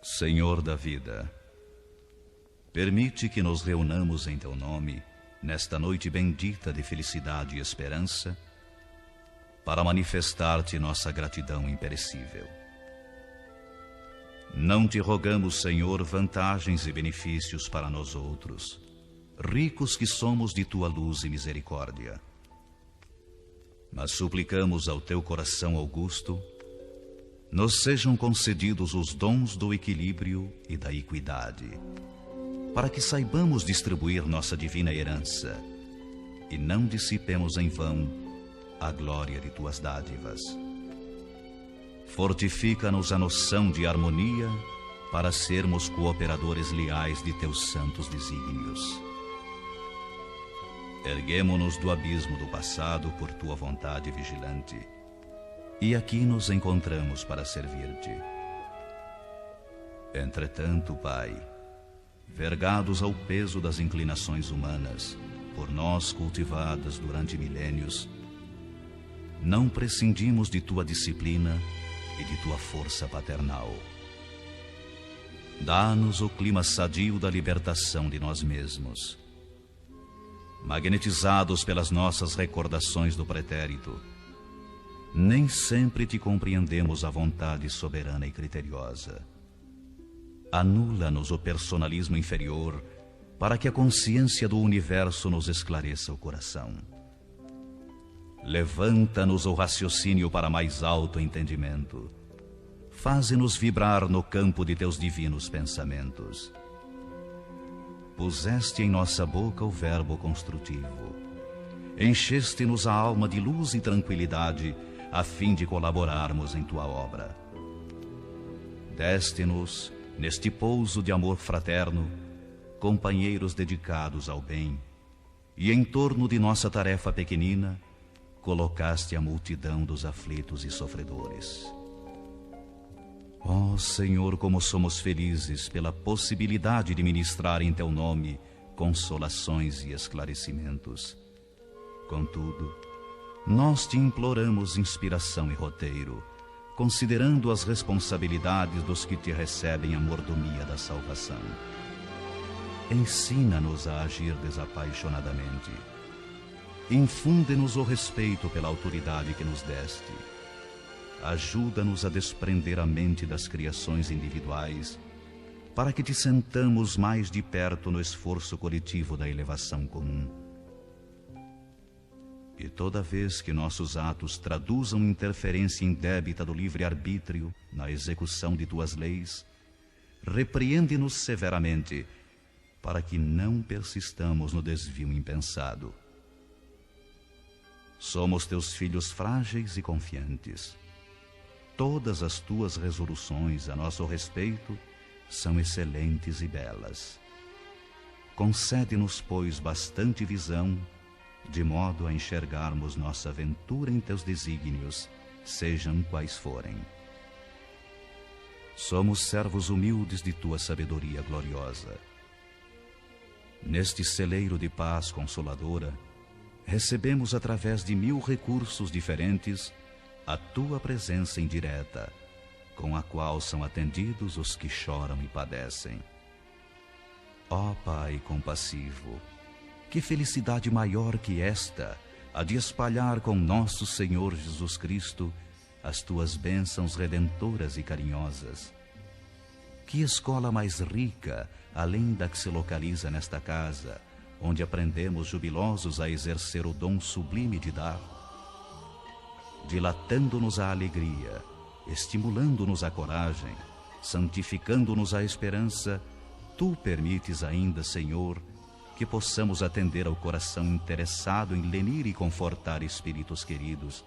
Senhor da vida, permite que nos reunamos em Teu nome, nesta noite bendita de felicidade e esperança, para manifestar-te nossa gratidão imperecível. Não te rogamos, Senhor, vantagens e benefícios para nós outros, ricos que somos de Tua luz e misericórdia, mas suplicamos ao Teu coração augusto, nos sejam concedidos os dons do equilíbrio e da equidade, para que saibamos distribuir nossa divina herança e não dissipemos em vão a glória de Tuas dádivas. Fortifica-nos a noção de harmonia para sermos cooperadores leais de Teus santos desígnios. Erguemo-nos do abismo do passado por Tua vontade vigilante, e aqui nos encontramos para servir-te. Entretanto, Pai, vergados ao peso das inclinações humanas, por nós cultivadas durante milênios, não prescindimos de Tua disciplina e de Tua força paternal. Dá-nos o clima sadio da libertação de nós mesmos. Magnetizados pelas nossas recordações do pretérito, nem sempre te compreendemos a vontade soberana e criteriosa. Anula-nos o personalismo inferior para que a consciência do universo nos esclareça o coração. Levanta-nos o raciocínio para mais alto entendimento. Faze-nos vibrar no campo de Teus divinos pensamentos. Puseste em nossa boca o verbo construtivo. Encheste-nos a alma de luz e tranquilidade, a fim de colaborarmos em Tua obra. Deste-nos, neste pouso de amor fraterno, companheiros dedicados ao bem, e em torno de nossa tarefa pequenina, colocaste a multidão dos aflitos e sofredores. Ó Senhor, como somos felizes pela possibilidade de ministrar em Teu nome consolações e esclarecimentos. Contudo, nós te imploramos inspiração e roteiro, considerando as responsabilidades dos que te recebem a mordomia da salvação. Ensina-nos a agir desapaixonadamente. Infunde-nos o respeito pela autoridade que nos deste. Ajuda-nos a desprender a mente das criações individuais, para que te sentamos mais de perto no esforço coletivo da elevação comum. E toda vez que nossos atos traduzam interferência indébita do livre-arbítrio na execução de Tuas leis, repreende-nos severamente, para que não persistamos no desvio impensado. Somos Teus filhos frágeis e confiantes. Todas as Tuas resoluções a nosso respeito são excelentes e belas. Concede-nos, pois, bastante visão, de modo a enxergarmos nossa aventura em Teus desígnios, sejam quais forem. Somos servos humildes de Tua sabedoria gloriosa. Neste celeiro de paz consoladora, recebemos através de 1000 recursos diferentes a Tua presença indireta, com a qual são atendidos os que choram e padecem. Ó Pai compassivo, que felicidade maior que esta, a de espalhar com nosso Senhor Jesus Cristo as Tuas bênçãos redentoras e carinhosas. Que escola mais rica, além da que se localiza nesta casa, onde aprendemos jubilosos a exercer o dom sublime de dar, dilatando-nos a alegria, estimulando-nos a coragem, santificando-nos a esperança, Tu permites ainda, Senhor, que possamos atender ao coração interessado em lenir e confortar espíritos queridos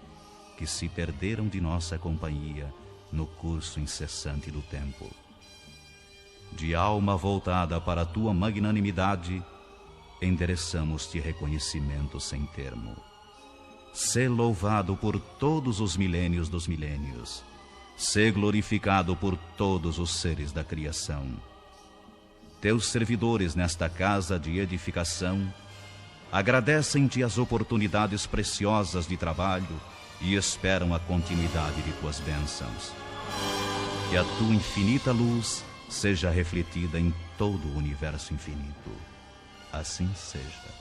que se perderam de nossa companhia no curso incessante do tempo. De alma voltada para a Tua magnanimidade, endereçamos-te reconhecimento sem termo. Sê louvado por todos os milênios dos milênios. Sê glorificado por todos os seres da criação. Teus servidores nesta casa de edificação agradecem-te as oportunidades preciosas de trabalho e esperam a continuidade de Tuas bênçãos. Que a Tua infinita luz seja refletida em todo o universo infinito. Assim seja.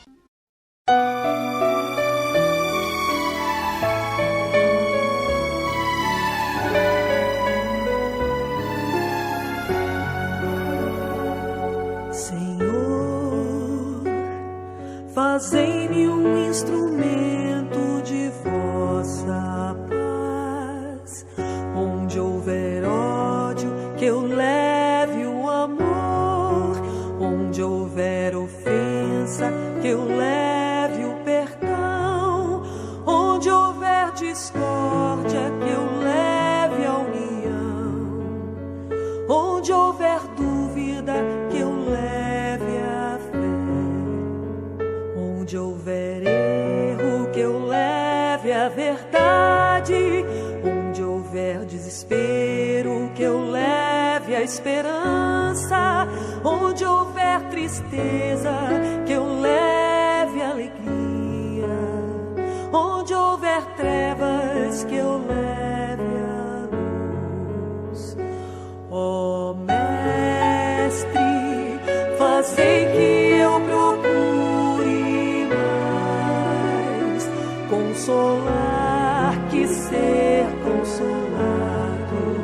Senhor, fazei-me um instrumento de vossa paz. Onde houver ódio, que eu leve o amor. Onde houver ofensa, que eu leve o perdão. Onde houver discórdia, que eu leve a união. Onde houver dúvida, que eu leve a fé. Onde houver erro, que eu leve a verdade. Onde houver desespero, que eu leve a esperança. Onde houver tristeza, que eu leve a alegria. Onde houver trevas, que eu leve a luz. Ó Mestre, fazei que eu procure mais consolar que ser consolado,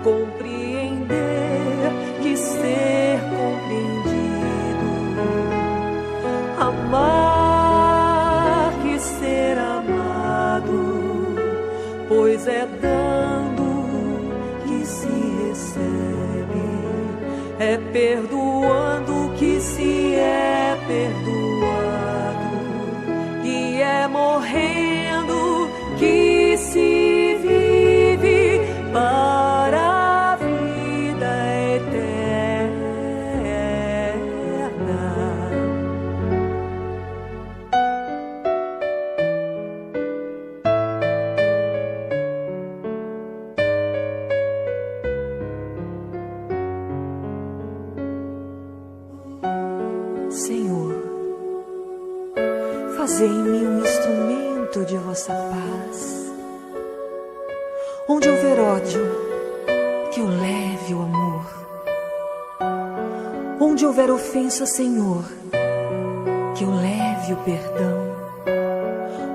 compreender que ser compreendido, amar que ser amado, pois é dando que se recebe, é perdoando que se é perdoado, e é morrendo que se vive para a vida eterna. Senhor, fazei-me um instrumento de vossa paz. Onde houver ódio, que eu leve o amor. Onde houver ofensa, Senhor, que eu leve o perdão.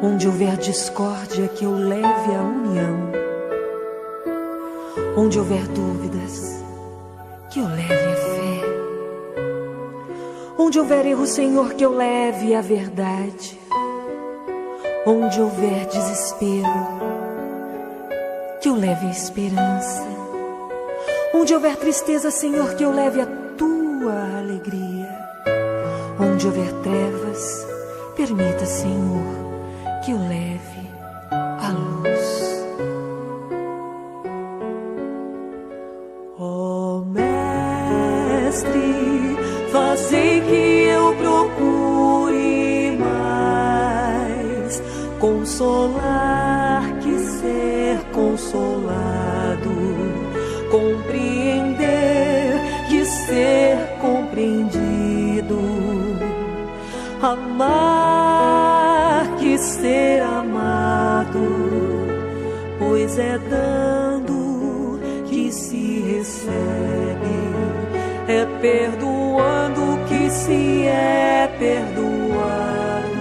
Onde houver discórdia, que eu leve a união. Onde houver dúvidas, que eu leve a fé. Onde houver erro, Senhor, que eu leve a verdade. Onde houver desespero, que eu leve a esperança. Onde houver tristeza, Senhor, que eu leve a tua alegria. Onde houver trevas, permita, Senhor, que eu leve a luz. Ó Mestre, fazei que eu procure mais consolar que ser consolado, compreender que ser compreendido, amar que ser amado, pois é dando que se recebe, é perdoando que se é perdoado,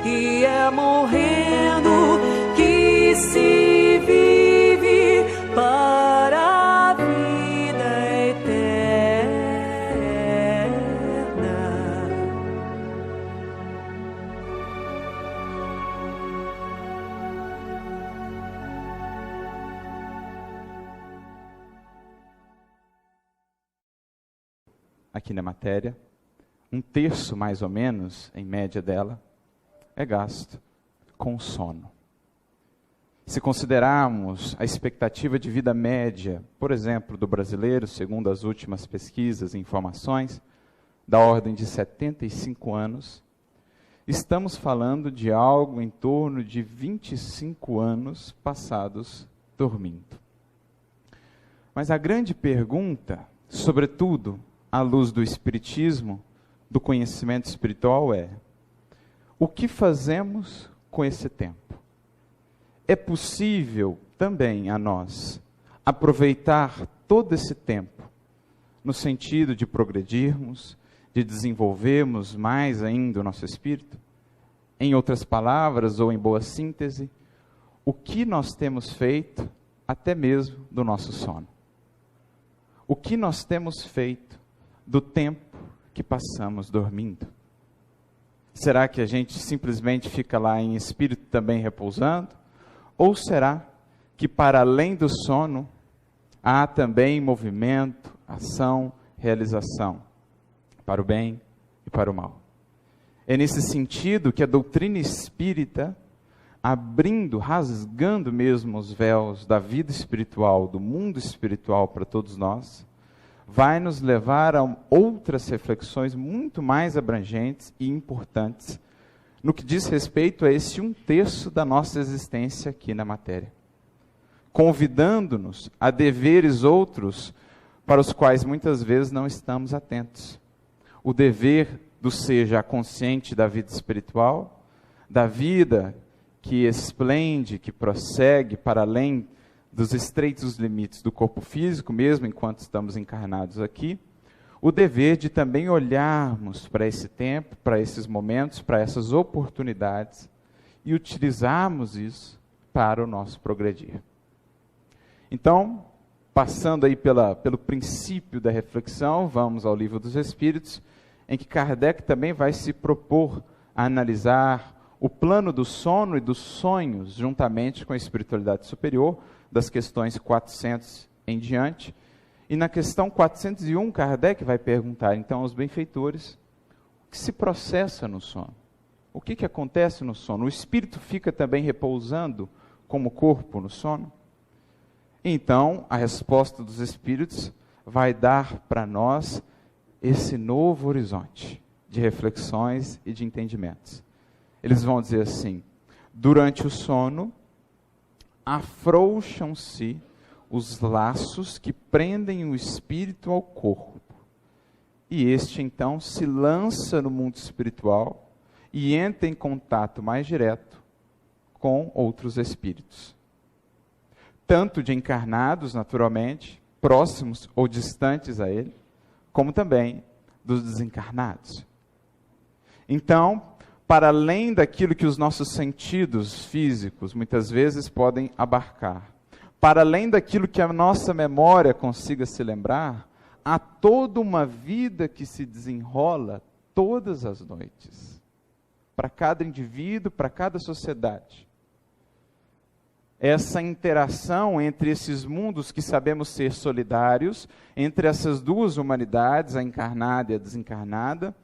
e é morrendo que se vive para a vida eterna. Aqui na matéria, 1/3 mais ou menos, em média dela, é gasto com sono. Se considerarmos a expectativa de vida média, por exemplo, do brasileiro, segundo as últimas pesquisas e informações, da ordem de 75 anos, estamos falando de algo em torno de 25 anos passados dormindo. Mas a grande pergunta, sobretudo à luz do Espiritismo, do conhecimento espiritual, é: o que fazemos com esse tempo? É possível também a nós aproveitar todo esse tempo no sentido de progredirmos, de desenvolvermos mais ainda o nosso espírito? Em outras palavras, ou em boa síntese, o que nós temos feito até mesmo do nosso sono? O que nós temos feito do tempo que passamos dormindo? Será que a gente simplesmente fica lá em espírito também repousando? Ou será que para além do sono, há também movimento, ação, realização, para o bem e para o mal? É nesse sentido que a doutrina espírita, abrindo, rasgando mesmo os véus da vida espiritual, do mundo espiritual para todos nós, vai nos levar a outras reflexões muito mais abrangentes e importantes no que diz respeito a esse 1/3 da nossa existência aqui na matéria, convidando-nos a deveres outros para os quais muitas vezes não estamos atentos. O dever do ser já consciente da vida espiritual, da vida que esplende, que prossegue para além dos estreitos limites do corpo físico, mesmo enquanto estamos encarnados aqui, o dever de também olharmos para esse tempo, para esses momentos, para essas oportunidades e utilizarmos isso para o nosso progredir. Então, passando aí pelo princípio da reflexão, vamos ao Livro dos Espíritos, em que Kardec também vai se propor a analisar o plano do sono e dos sonhos, juntamente com a espiritualidade superior, das questões 400 em diante. E na questão 401, Kardec vai perguntar então aos benfeitores o que se processa no sono. O que acontece no sono? O espírito fica também repousando como corpo no sono? Então, a resposta dos espíritos vai dar para nós esse novo horizonte de reflexões e de entendimentos. Eles vão dizer assim: durante o sono, afrouxam-se os laços que prendem o espírito ao corpo. E este, então, se lança no mundo espiritual e entra em contato mais direto com outros espíritos. Tanto de encarnados, naturalmente, próximos ou distantes a ele, como também dos desencarnados. Então, para além daquilo que os nossos sentidos físicos muitas vezes podem abarcar, para além daquilo que a nossa memória consiga se lembrar, há toda uma vida que se desenrola todas as noites, para cada indivíduo, para cada sociedade. Essa interação entre esses mundos que sabemos ser solidários, entre essas duas humanidades, a encarnada e a desencarnada,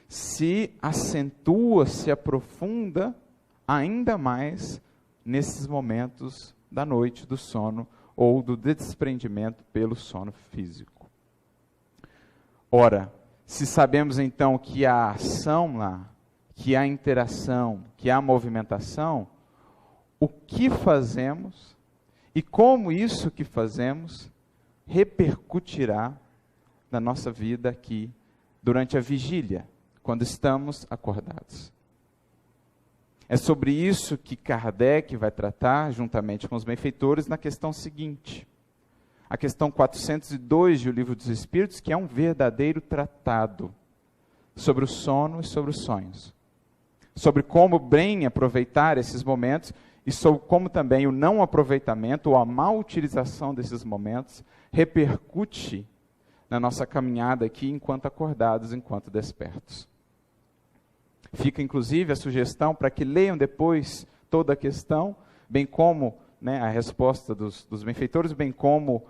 se acentua, se aprofunda ainda mais nesses momentos da noite, do sono ou do desprendimento pelo sono físico. Ora, se sabemos então que há ação lá, que há interação, que há movimentação, o que fazemos e como isso que fazemos repercutirá na nossa vida aqui durante a vigília, quando estamos acordados. É sobre isso que Kardec vai tratar, juntamente com os benfeitores, na questão seguinte. A questão 402 do Livro dos Espíritos, que é um verdadeiro tratado sobre o sono e sobre os sonhos. Sobre como bem aproveitar esses momentos e sobre como também o não aproveitamento ou a má utilização desses momentos repercute na nossa caminhada aqui enquanto acordados, enquanto despertos. Fica, inclusive, a sugestão para que leiam depois toda a questão, bem como a resposta dos benfeitores, bem como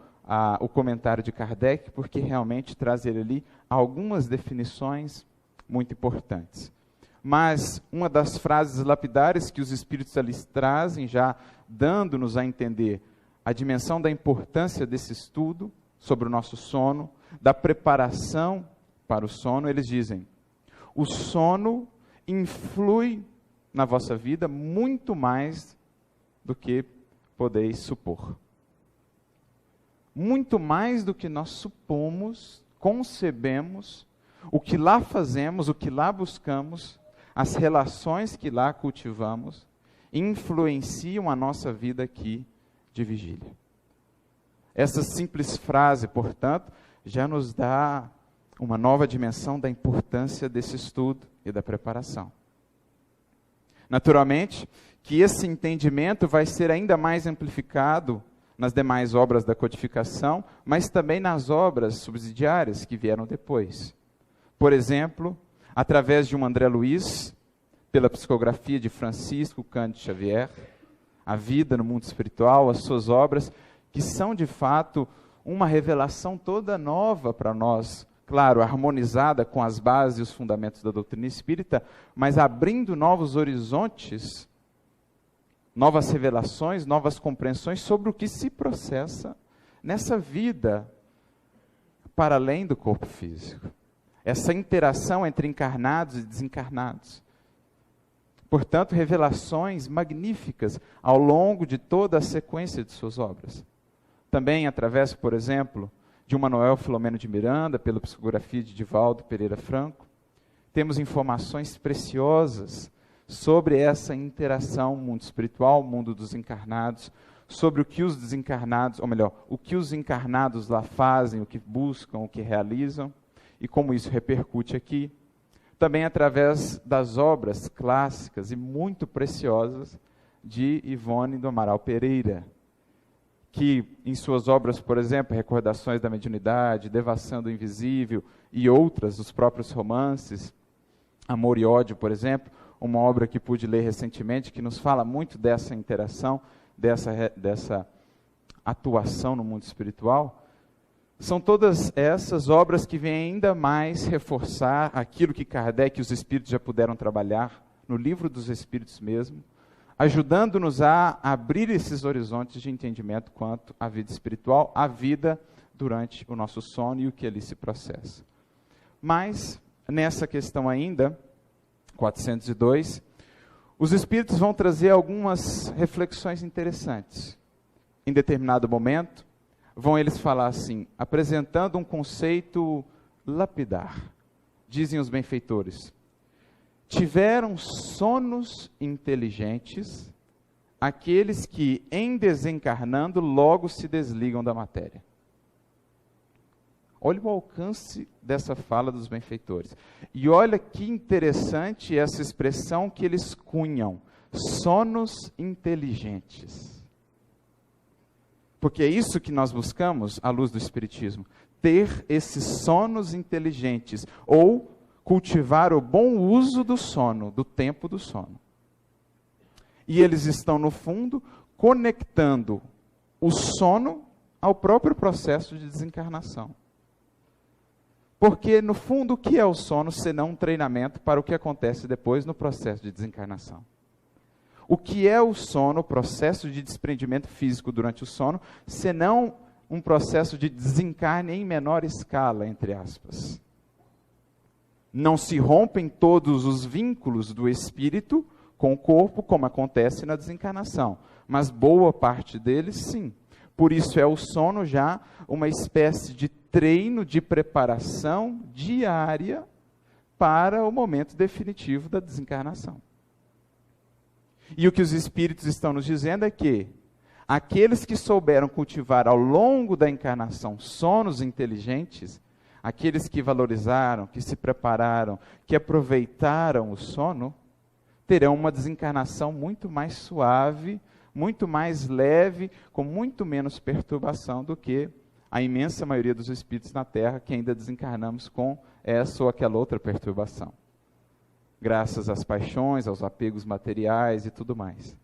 o comentário de Kardec, porque realmente traz ele ali algumas definições muito importantes. Mas uma das frases lapidares que os espíritos ali trazem, já dando-nos a entender a dimensão da importância desse estudo sobre o nosso sono, da preparação para o sono, eles dizem: o sono influi na vossa vida muito mais do que podeis supor. Muito mais do que nós supomos, concebemos, o que lá fazemos, o que lá buscamos, as relações que lá cultivamos, influenciam a nossa vida aqui de vigília. Essa simples frase, portanto, já nos dá uma nova dimensão da importância desse estudo e da preparação. Naturalmente, que esse entendimento vai ser ainda mais amplificado nas demais obras da codificação, mas também nas obras subsidiárias que vieram depois. Por exemplo, através de um André Luiz, pela psicografia de Francisco Cândido Xavier, a vida no mundo espiritual, as suas obras, que são de fato uma revelação toda nova para nós, claro, harmonizada com as bases e os fundamentos da doutrina espírita, mas abrindo novos horizontes, novas revelações, novas compreensões sobre o que se processa nessa vida para além do corpo físico. Essa interação entre encarnados e desencarnados. Portanto, revelações magníficas ao longo de toda a sequência de suas obras. Também através, por exemplo, de um Manuel Filomeno de Miranda, pela psicografia de Divaldo Pereira Franco, temos informações preciosas sobre essa interação mundo espiritual, mundo dos encarnados, sobre o que os desencarnados, ou melhor, o que os encarnados lá fazem, o que buscam, o que realizam, e como isso repercute aqui. Também através das obras clássicas e muito preciosas de Ivone do Amaral Pereira, que em suas obras, por exemplo, Recordações da Mediunidade, Devassando do Invisível e outras, os próprios romances, Amor e Ódio, por exemplo, uma obra que pude ler recentemente, que nos fala muito dessa interação, dessa atuação no mundo espiritual. São todas essas obras que vêm ainda mais reforçar aquilo que Kardec e os Espíritos já puderam trabalhar no Livro dos Espíritos mesmo, ajudando-nos a abrir esses horizontes de entendimento quanto à vida espiritual, à vida durante o nosso sono e o que ali se processa. Mas, nessa questão ainda, 402, os Espíritos vão trazer algumas reflexões interessantes. Em determinado momento, vão eles falar assim, apresentando um conceito lapidar. Dizem os benfeitores: tiveram sonos inteligentes aqueles que, em desencarnando, logo se desligam da matéria. Olha o alcance dessa fala dos benfeitores. E olha que interessante essa expressão que eles cunham, sonos inteligentes. Porque é isso que nós buscamos à luz do Espiritismo, ter esses sonos inteligentes, ou cultivar o bom uso do sono, do tempo do sono. E eles estão, no fundo, conectando o sono ao próprio processo de desencarnação. Porque, no fundo, o que é o sono, senão um treinamento para o que acontece depois no processo de desencarnação? O que é o sono, o processo de desprendimento físico durante o sono, senão um processo de desencarne em menor escala, entre aspas? Não se rompem todos os vínculos do espírito com o corpo, como acontece na desencarnação, mas boa parte deles, sim. Por isso é o sono já uma espécie de treino de preparação diária para o momento definitivo da desencarnação. E o que os Espíritos estão nos dizendo é que aqueles que souberam cultivar ao longo da encarnação sonos inteligentes, aqueles que valorizaram, que se prepararam, que aproveitaram o sono, terão uma desencarnação muito mais suave, muito mais leve, com muito menos perturbação do que a imensa maioria dos espíritos na Terra, que ainda desencarnamos com essa ou aquela outra perturbação. Graças às paixões, aos apegos materiais e tudo mais.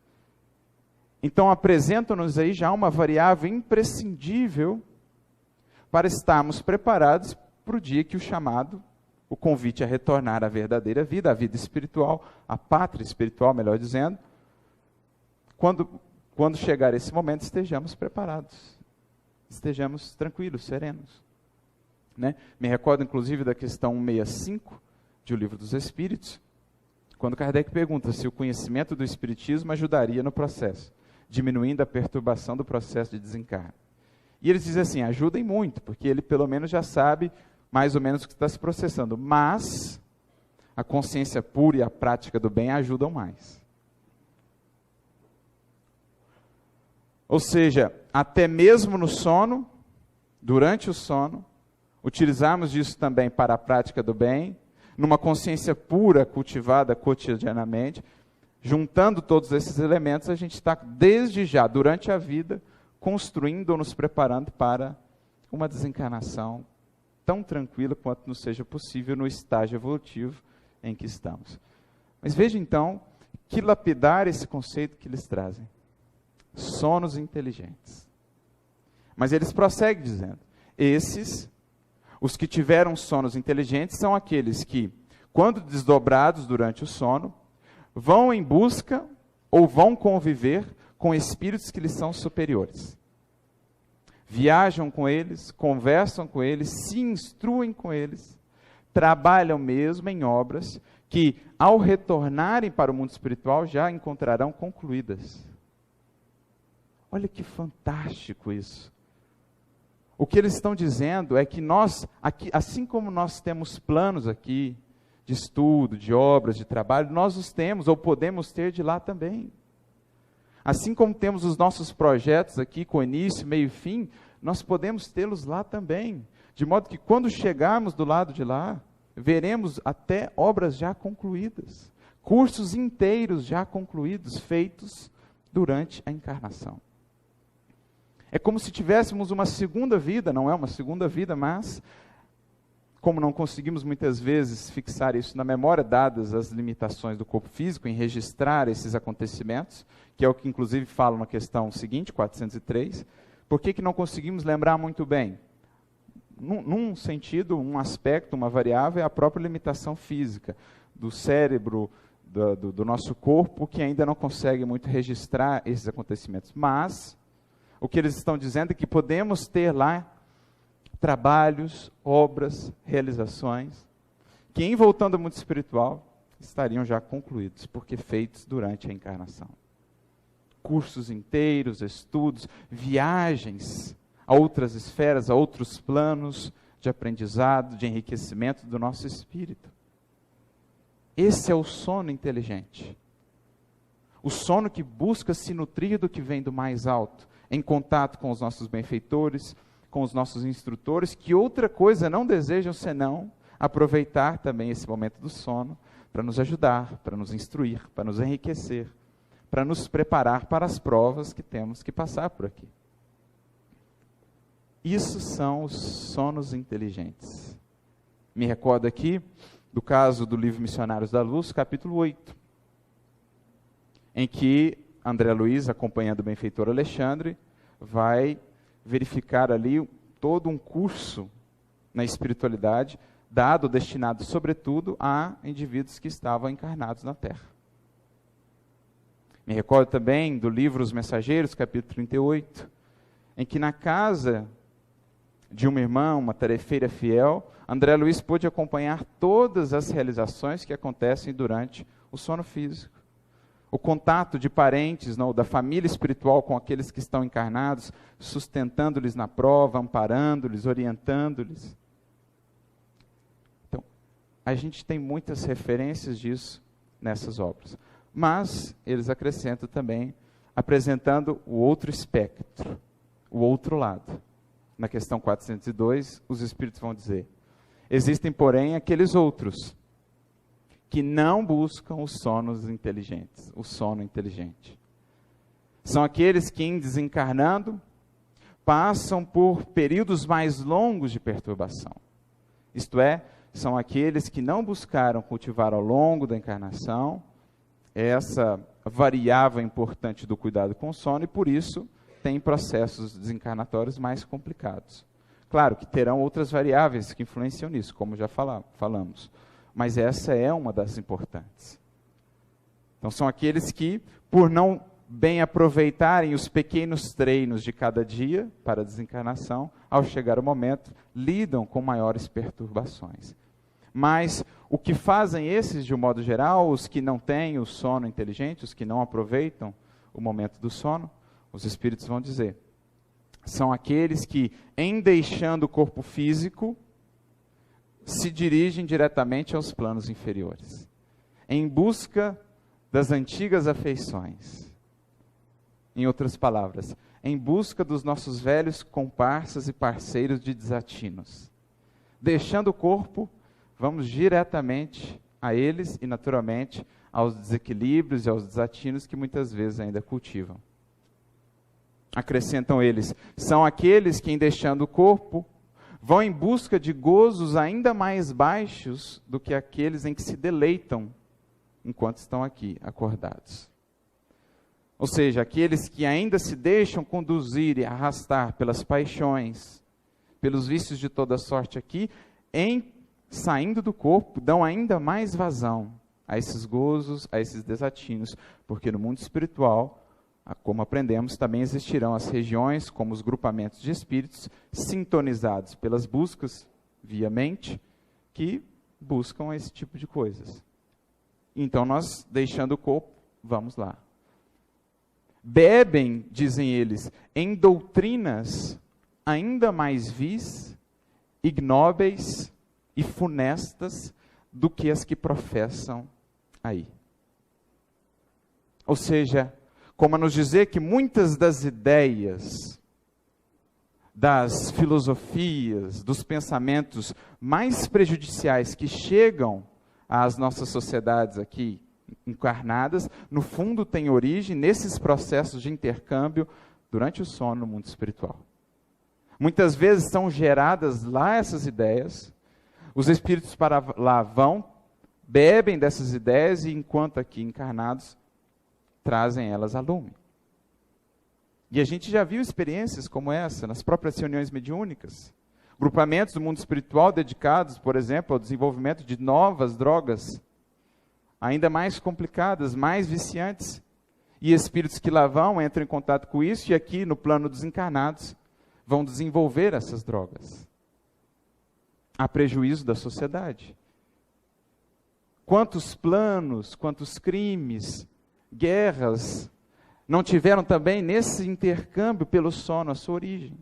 Então apresentam-nos aí já uma variável imprescindível para estarmos preparados para o dia que o chamado, o convite a retornar à verdadeira vida, à vida espiritual, à pátria espiritual, melhor dizendo, quando chegar esse momento, estejamos preparados, estejamos tranquilos, serenos. Né? Me recordo, inclusive, da questão 165 de O Livro dos Espíritos, quando Kardec pergunta se o conhecimento do Espiritismo ajudaria no processo, diminuindo a perturbação do processo de desencarne. E eles dizem assim, ajudem muito, porque ele pelo menos já sabe mais ou menos o que está se processando, mas a consciência pura e a prática do bem ajudam mais. Ou seja, até mesmo no sono, durante o sono, utilizarmos disso também para a prática do bem, numa consciência pura, cultivada cotidianamente, juntando todos esses elementos, a gente está desde já, durante a vida, construindo ou nos preparando para uma desencarnação tão tranquila quanto nos seja possível no estágio evolutivo em que estamos. Mas veja então, que lapidar esse conceito que eles trazem. Sonos inteligentes. Mas eles prosseguem dizendo, os que tiveram sonos inteligentes são aqueles que, quando desdobrados durante o sono, vão em busca ou vão conviver com espíritos que lhes são superiores. Viajam com eles, conversam com eles, se instruem com eles, trabalham mesmo em obras que, ao retornarem para o mundo espiritual, já encontrarão concluídas. Olha que fantástico isso. O que eles estão dizendo é que nós, aqui, assim como nós temos planos aqui, de estudo, de obras, de trabalho, nós os temos, ou podemos ter de lá também. Assim como temos os nossos projetos aqui, com início, meio e fim, nós podemos tê-los lá também. De modo que quando chegarmos do lado de lá, veremos até obras já concluídas, cursos inteiros já concluídos, feitos durante a encarnação. É como se tivéssemos uma segunda vida, não é uma segunda vida, mas, como não conseguimos muitas vezes fixar isso na memória, dadas as limitações do corpo físico, em registrar esses acontecimentos, que é o que inclusive fala na questão seguinte, 403, por que não conseguimos lembrar muito bem? Num sentido, um aspecto, uma variável, é a própria limitação física do cérebro, do nosso corpo, que ainda não consegue muito registrar esses acontecimentos. Mas o que eles estão dizendo é que podemos ter lá trabalhos, obras, realizações, que em voltando ao mundo espiritual, estariam já concluídos, porque feitos durante a encarnação. Cursos inteiros, estudos, viagens a outras esferas, a outros planos de aprendizado, de enriquecimento do nosso espírito. Esse é o sono inteligente. O sono que busca se nutrir do que vem do mais alto, em contato com os nossos benfeitores, com os nossos instrutores, que outra coisa não desejam senão aproveitar também esse momento do sono para nos ajudar, para nos instruir, para nos enriquecer, para nos preparar para as provas que temos que passar por aqui. Isso são os sonos inteligentes. Me recordo aqui do caso do livro Missionários da Luz, capítulo 8, em que André Luiz, acompanhando o benfeitor Alexandre, vai verificar ali todo um curso na espiritualidade, dado, destinado sobretudo a indivíduos que estavam encarnados na Terra. Me recordo também do livro Os Mensageiros, capítulo 38, em que na casa de uma irmã, uma tarefeira fiel, André Luiz pôde acompanhar todas as realizações que acontecem durante o sono físico. O contato de parentes, não, da família espiritual com aqueles que estão encarnados, sustentando-lhes na prova, amparando-lhes, orientando-lhes. Então, a gente tem muitas referências disso nessas obras. Mas eles acrescentam também, apresentando o outro espectro, o outro lado. Na questão 402, os espíritos vão dizer, existem, porém, aqueles outros que não buscam os sonos inteligentes, o sono inteligente. São aqueles que, em desencarnando, passam por períodos mais longos de perturbação. Isto é, são aqueles que não buscaram cultivar ao longo da encarnação essa variável importante do cuidado com o sono e, por isso, têm processos desencarnatórios mais complicados. Claro que terão outras variáveis que influenciam nisso, como já falamos. Mas essa é uma das importantes. Então, são aqueles que, por não bem aproveitarem os pequenos treinos de cada dia para a desencarnação, ao chegar o momento, lidam com maiores perturbações. Mas o que fazem esses, de um modo geral, os que não têm o sono inteligente, os que não aproveitam o momento do sono, os espíritos vão dizer, são aqueles que, em deixando o corpo físico, se dirigem diretamente aos planos inferiores, em busca das antigas afeições. Em outras palavras, em busca dos nossos velhos comparsas e parceiros de desatinos, deixando o corpo, vamos diretamente a eles e, naturalmente, aos desequilíbrios e aos desatinos que muitas vezes ainda cultivam. Acrescentam eles, são aqueles que, em deixando o corpo, vão em busca de gozos ainda mais baixos do que aqueles em que se deleitam enquanto estão aqui acordados. Ou seja, aqueles que ainda se deixam conduzir e arrastar pelas paixões, pelos vícios de toda sorte aqui, em saindo do corpo, dão ainda mais vazão a esses gozos, a esses desatinos, porque no mundo espiritual, como aprendemos, também existirão as regiões, como os grupamentos de espíritos, sintonizados pelas buscas via mente, que buscam esse tipo de coisas. Então nós, deixando o corpo, vamos lá. Bebem, dizem eles, em doutrinas ainda mais vis, ignóbeis e funestas do que as que professam aí. Ou seja, como a nos dizer que muitas das ideias, das filosofias, dos pensamentos mais prejudiciais que chegam às nossas sociedades aqui encarnadas, no fundo tem origem nesses processos de intercâmbio durante o sono no mundo espiritual. Muitas vezes são geradas lá essas ideias, os espíritos para lá vão, bebem dessas ideias e, enquanto aqui encarnados, trazem elas a lume. E a gente já viu experiências como essa nas próprias reuniões mediúnicas. Grupamentos do mundo espiritual dedicados, por exemplo, ao desenvolvimento de novas drogas, ainda mais complicadas, mais viciantes. E espíritos que lá vão, entram em contato com isso e aqui no plano dos encarnados vão desenvolver essas drogas, a prejuízo da sociedade. Quantos planos, quantos crimes, guerras não tiveram também nesse intercâmbio pelo sono a sua origem?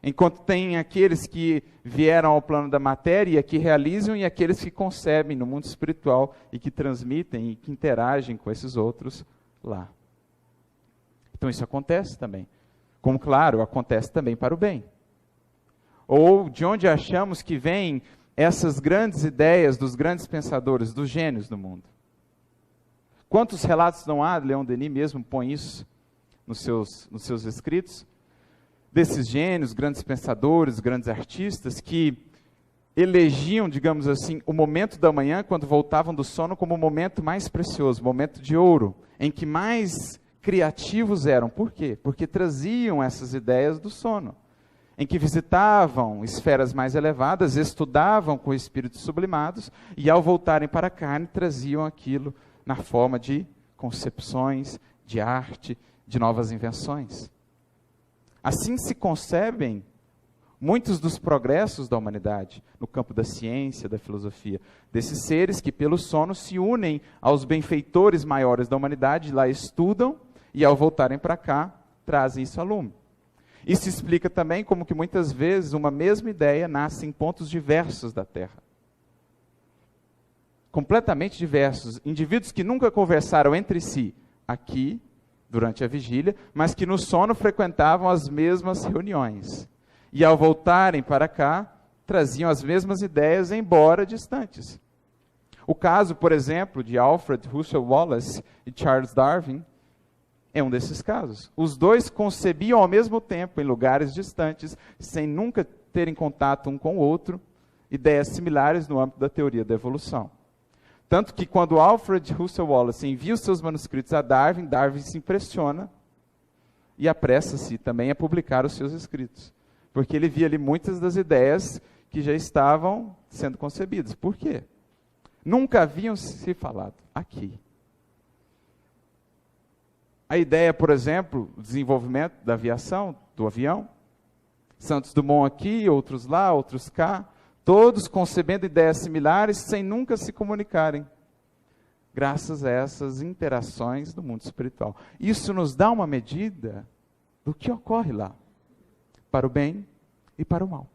Enquanto tem aqueles que vieram ao plano da matéria e que realizam, e aqueles que concebem no mundo espiritual e que transmitem e que interagem com esses outros lá. Então isso acontece também. Como, claro, acontece também para o bem. Ou de onde achamos que vêm essas grandes ideias dos grandes pensadores, dos gênios do mundo? Quantos relatos não há, Leon Denis mesmo põe isso nos seus escritos, desses gênios, grandes pensadores, grandes artistas, que elegiam, digamos assim, o momento da manhã, quando voltavam do sono, como o momento mais precioso, o momento de ouro, em que mais criativos eram. Por quê? Porque traziam essas ideias do sono, em que visitavam esferas mais elevadas, estudavam com espíritos sublimados, e ao voltarem para a carne, traziam aquilo na forma de concepções, de arte, de novas invenções. Assim se concebem muitos dos progressos da humanidade, no campo da ciência, da filosofia, desses seres que pelo sono se unem aos benfeitores maiores da humanidade, lá estudam, e ao voltarem para cá, trazem isso a lume. Isso explica também como que muitas vezes uma mesma ideia nasce em pontos diversos da Terra. Completamente diversos. Indivíduos que nunca conversaram entre si aqui, durante a vigília, mas que no sono frequentavam as mesmas reuniões. E ao voltarem para cá, traziam as mesmas ideias, embora distantes. O caso, por exemplo, de Alfred Russel Wallace e Charles Darwin é um desses casos. Os dois concebiam ao mesmo tempo, em lugares distantes, sem nunca terem contato um com o outro, ideias similares no âmbito da teoria da evolução. Tanto que quando Alfred Russel Wallace envia os seus manuscritos a Darwin, Darwin se impressiona e apressa-se também a publicar os seus escritos. Porque ele via ali muitas das ideias que já estavam sendo concebidas. Por quê? Nunca haviam se falado aqui. A ideia, por exemplo, do desenvolvimento da aviação, do avião, Santos Dumont aqui, outros lá, outros cá, todos concebendo ideias similares sem nunca se comunicarem, graças a essas interações do mundo espiritual. Isso nos dá uma medida do que ocorre lá, para o bem e para o mal.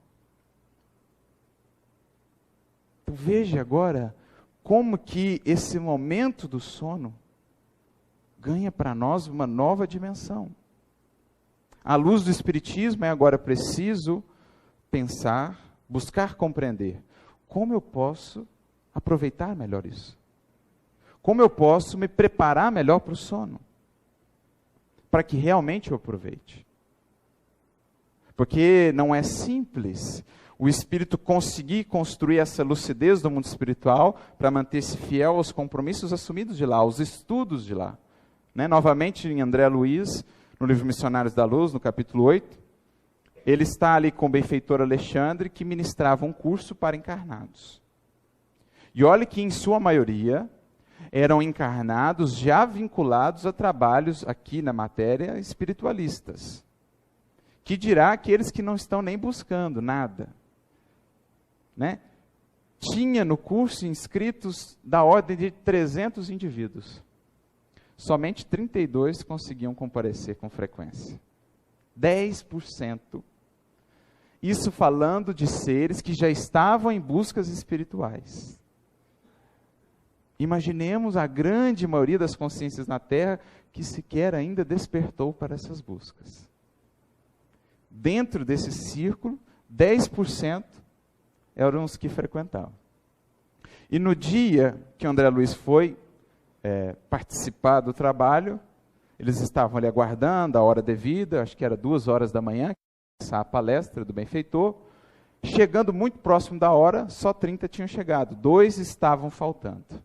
Então veja agora como que esse momento do sono ganha para nós uma nova dimensão. À luz do Espiritismo é agora preciso pensar, buscar compreender como eu posso aproveitar melhor isso. Como eu posso me preparar melhor para o sono, para que realmente eu aproveite. Porque não é simples o espírito conseguir construir essa lucidez do mundo espiritual para manter-se fiel aos compromissos assumidos de lá, aos estudos de lá. Novamente, em André Luiz, no livro Missionários da Luz, no capítulo 8, ele está ali com o benfeitor Alexandre, que ministrava um curso para encarnados. E olhe que, em sua maioria, eram encarnados já vinculados a trabalhos aqui na matéria espiritualistas. Que dirá aqueles que não estão nem buscando nada. Tinha no curso inscritos da ordem de 300 indivíduos. Somente 32 conseguiam comparecer com frequência. 10%. Isso falando de seres que já estavam em buscas espirituais. Imaginemos a grande maioria das consciências na Terra que sequer ainda despertou para essas buscas. Dentro desse círculo, 10% eram os que frequentavam. E no dia que o André Luiz foi participar do trabalho, eles estavam ali aguardando a hora devida, acho que era 2h da manhã, a palestra do benfeitor. Chegando muito próximo da hora, só 30 tinham chegado, 2 estavam faltando.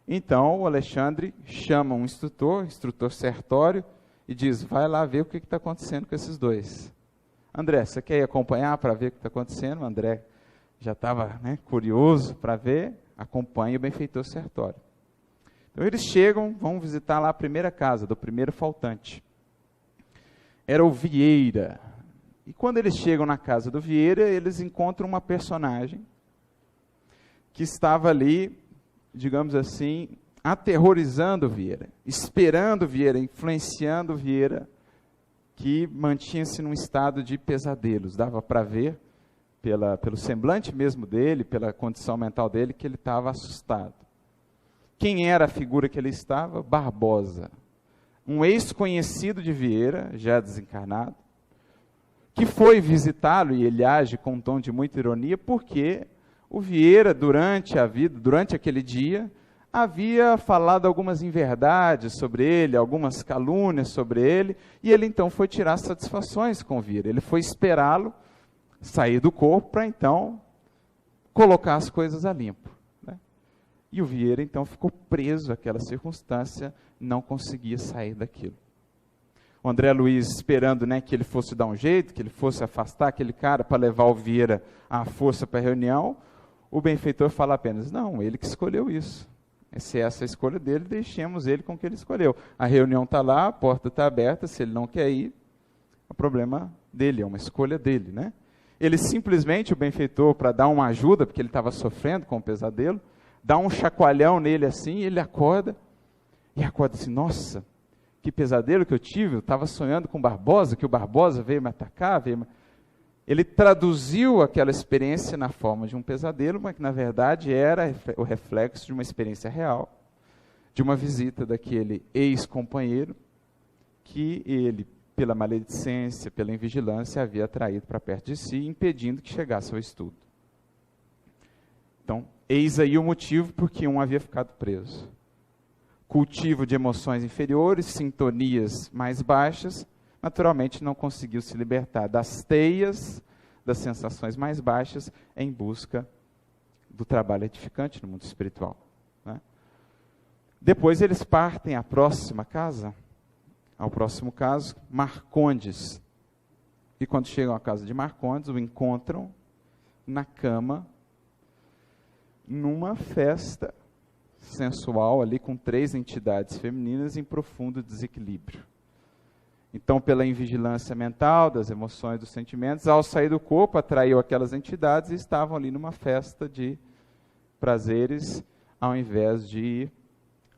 Então, o Alexandre chama um instrutor Sertório, e diz, vai lá ver o que está acontecendo com esses 2. André, você quer ir acompanhar para ver o que está acontecendo? O André já estava curioso para ver, acompanha o benfeitor Sertório. Então eles chegam, vão visitar lá a primeira casa, do primeiro faltante. Era o Vieira. E quando eles chegam na casa do Vieira, eles encontram uma personagem que estava ali, digamos assim, aterrorizando o Vieira, esperando o Vieira, influenciando o Vieira, que mantinha-se num estado de pesadelos. Dava para ver, pelo semblante mesmo dele, pela condição mental dele, que ele estava assustado. Quem era a figura que ele estava? Barbosa, um ex-conhecido de Vieira, já desencarnado, que foi visitá-lo, e ele age com um tom de muita ironia, porque o Vieira, durante a vida, durante aquele dia, havia falado algumas inverdades sobre ele, algumas calúnias sobre ele, e ele então foi tirar satisfações com o Vieira. Ele foi esperá-lo sair do corpo para então colocar as coisas a limpo. E o Vieira então ficou preso àquela circunstância, não conseguia sair daquilo. O André Luiz esperando que ele fosse dar um jeito, que ele fosse afastar aquele cara para levar o Vieira à força para a reunião, o benfeitor fala apenas, não, ele que escolheu isso. Se essa é a escolha dele, deixemos ele com o que ele escolheu. A reunião está lá, a porta está aberta, se ele não quer ir, é o problema dele, é uma escolha dele. Ele simplesmente, o benfeitor, para dar uma ajuda, porque ele estava sofrendo com o pesadelo, dá um chacoalhão nele assim, ele acorda, e acorda assim, nossa, que pesadelo que eu tive, eu estava sonhando com o Barbosa, que o Barbosa veio me atacar, Ele traduziu aquela experiência na forma de um pesadelo, mas que na verdade era o reflexo de uma experiência real, de uma visita daquele ex-companheiro que ele, pela maledicência, pela invigilância, havia atraído para perto de si, impedindo que chegasse ao estudo. Então, eis aí o motivo por que um havia ficado preso. Cultivo de emoções inferiores, sintonias mais baixas, naturalmente não conseguiu se libertar das teias, das sensações mais baixas, em busca do trabalho edificante no mundo espiritual. Depois eles partem à próxima casa, ao próximo caso, Marcondes. E quando chegam à casa de Marcondes, o encontram na cama, numa festa sensual ali com 3 entidades femininas em profundo desequilíbrio. Então, pela invigilância mental, das emoções, dos sentimentos, ao sair do corpo, atraiu aquelas entidades e estavam ali numa festa de prazeres, ao invés de ir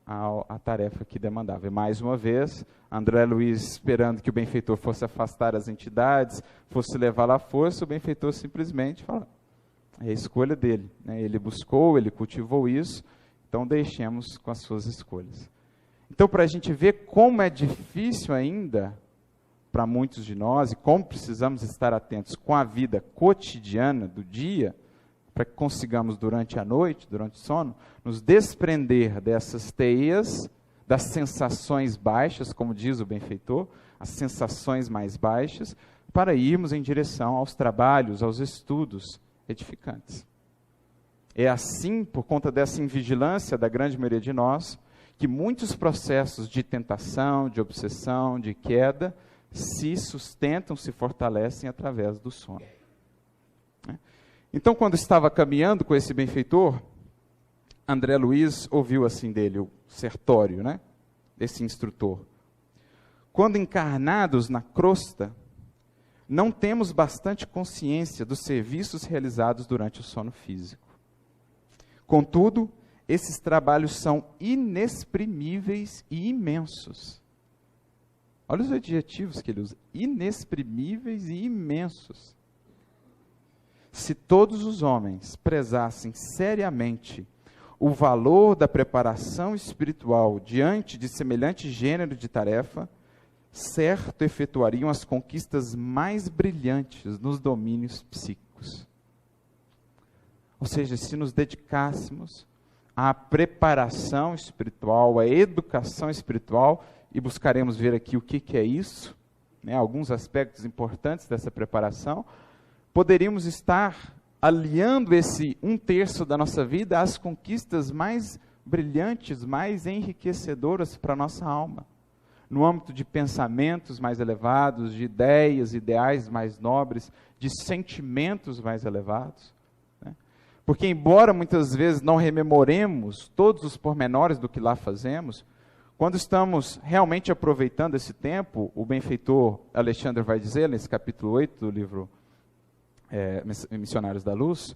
à tarefa que demandava. E mais uma vez, André Luiz, esperando que o benfeitor fosse afastar as entidades, fosse levá-la à força, o benfeitor simplesmente fala, é a escolha dele. Ele buscou, ele cultivou isso, então deixemos com as suas escolhas. Então, para a gente ver como é difícil ainda para muitos de nós, e como precisamos estar atentos com a vida cotidiana do dia, para que consigamos durante a noite, durante o sono, nos desprender dessas teias, das sensações baixas, como diz o benfeitor, as sensações mais baixas, para irmos em direção aos trabalhos, aos estudos edificantes. É assim, por conta dessa invigilância da grande maioria de nós, que muitos processos de tentação, de obsessão, de queda, se sustentam, se fortalecem através do sono. Então, quando estava caminhando com esse benfeitor, André Luiz ouviu assim dele, o sertório, desse instrutor. Quando encarnados na crosta, não temos bastante consciência dos serviços realizados durante o sono físico. Contudo, esses trabalhos são inexprimíveis e imensos. Olha os adjetivos que ele usa, inexprimíveis e imensos. Se todos os homens prezassem seriamente o valor da preparação espiritual diante de semelhante gênero de tarefa, certo efetuariam as conquistas mais brilhantes nos domínios psíquicos. Ou seja, se nos dedicássemos à preparação espiritual, à educação espiritual, e buscaremos ver aqui o que é isso, alguns aspectos importantes dessa preparação, poderíamos estar aliando esse 1/3 da nossa vida às conquistas mais brilhantes, mais enriquecedoras para a nossa alma, no âmbito de pensamentos mais elevados, de ideias, ideais mais nobres, de sentimentos mais elevados. Porque, embora muitas vezes não rememoremos todos os pormenores do que lá fazemos, quando estamos realmente aproveitando esse tempo, o benfeitor Alexandre vai dizer, nesse capítulo 8 do livro Missionários da Luz,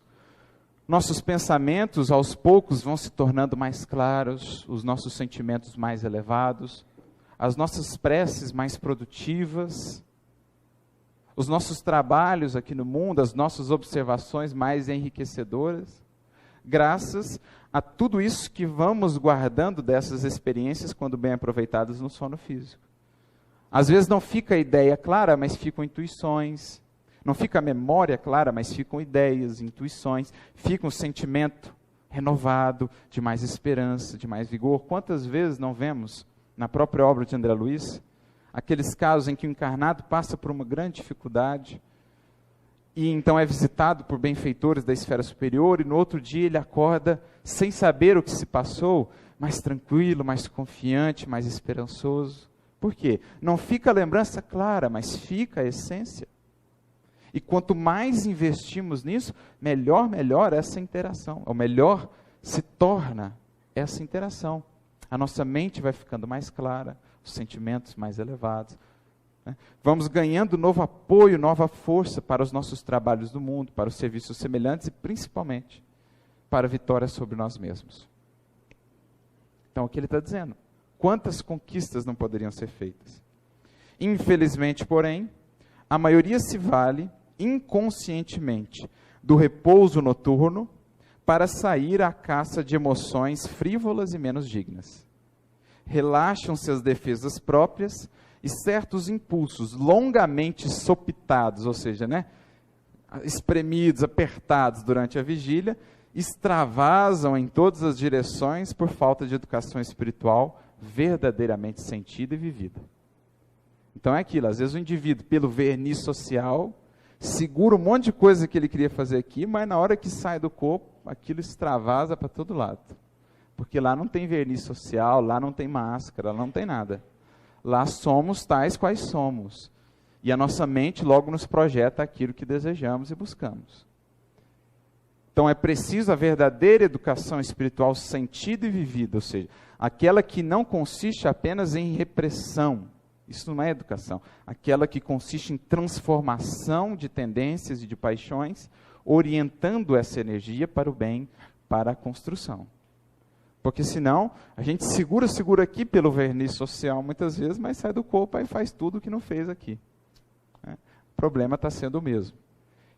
nossos pensamentos aos poucos vão se tornando mais claros, os nossos sentimentos mais elevados, as nossas preces mais produtivas, os nossos trabalhos aqui no mundo, as nossas observações mais enriquecedoras, graças a tudo isso que vamos guardando dessas experiências quando bem aproveitadas no sono físico. Às vezes não fica a ideia clara, mas ficam intuições. Não fica a memória clara, mas ficam ideias, intuições, fica um sentimento renovado, de mais esperança, de mais vigor. Quantas vezes não vemos, na própria obra de André Luiz, aqueles casos em que o encarnado passa por uma grande dificuldade, e então é visitado por benfeitores da esfera superior, e no outro dia ele acorda sem saber o que se passou, mais tranquilo, mais confiante, mais esperançoso. Por quê? Não fica a lembrança clara, mas fica a essência. E quanto mais investimos nisso, melhor essa interação. Ou melhor se torna essa interação. A nossa mente vai ficando mais clara, os sentimentos mais elevados. Vamos ganhando novo apoio, nova força para os nossos trabalhos do mundo, para os serviços semelhantes e principalmente para a vitória sobre nós mesmos. Então, o que ele está dizendo? Quantas conquistas não poderiam ser feitas? Infelizmente, porém, a maioria se vale inconscientemente do repouso noturno para sair à caça de emoções frívolas e menos dignas. Relaxam-se as defesas próprias e certos impulsos longamente sopitados, ou seja, espremidos, apertados durante a vigília, extravasam em todas as direções por falta de educação espiritual verdadeiramente sentida e vivida. Então é aquilo, às vezes o indivíduo, pelo verniz social, segura um monte de coisa que ele queria fazer aqui, mas na hora que sai do corpo, aquilo extravasa para todo lado. Porque lá não tem verniz social, lá não tem máscara, lá não tem nada. Lá somos tais quais somos. E a nossa mente logo nos projeta aquilo que desejamos e buscamos. Então é preciso a verdadeira educação espiritual sentida e vivida, ou seja, aquela que não consiste apenas em repressão. Isso não é educação. Aquela que consiste em transformação de tendências e de paixões, orientando essa energia para o bem, para a construção. Porque senão, a gente segura aqui pelo verniz social muitas vezes, mas sai do corpo e faz tudo o que não fez aqui. O problema está sendo o mesmo.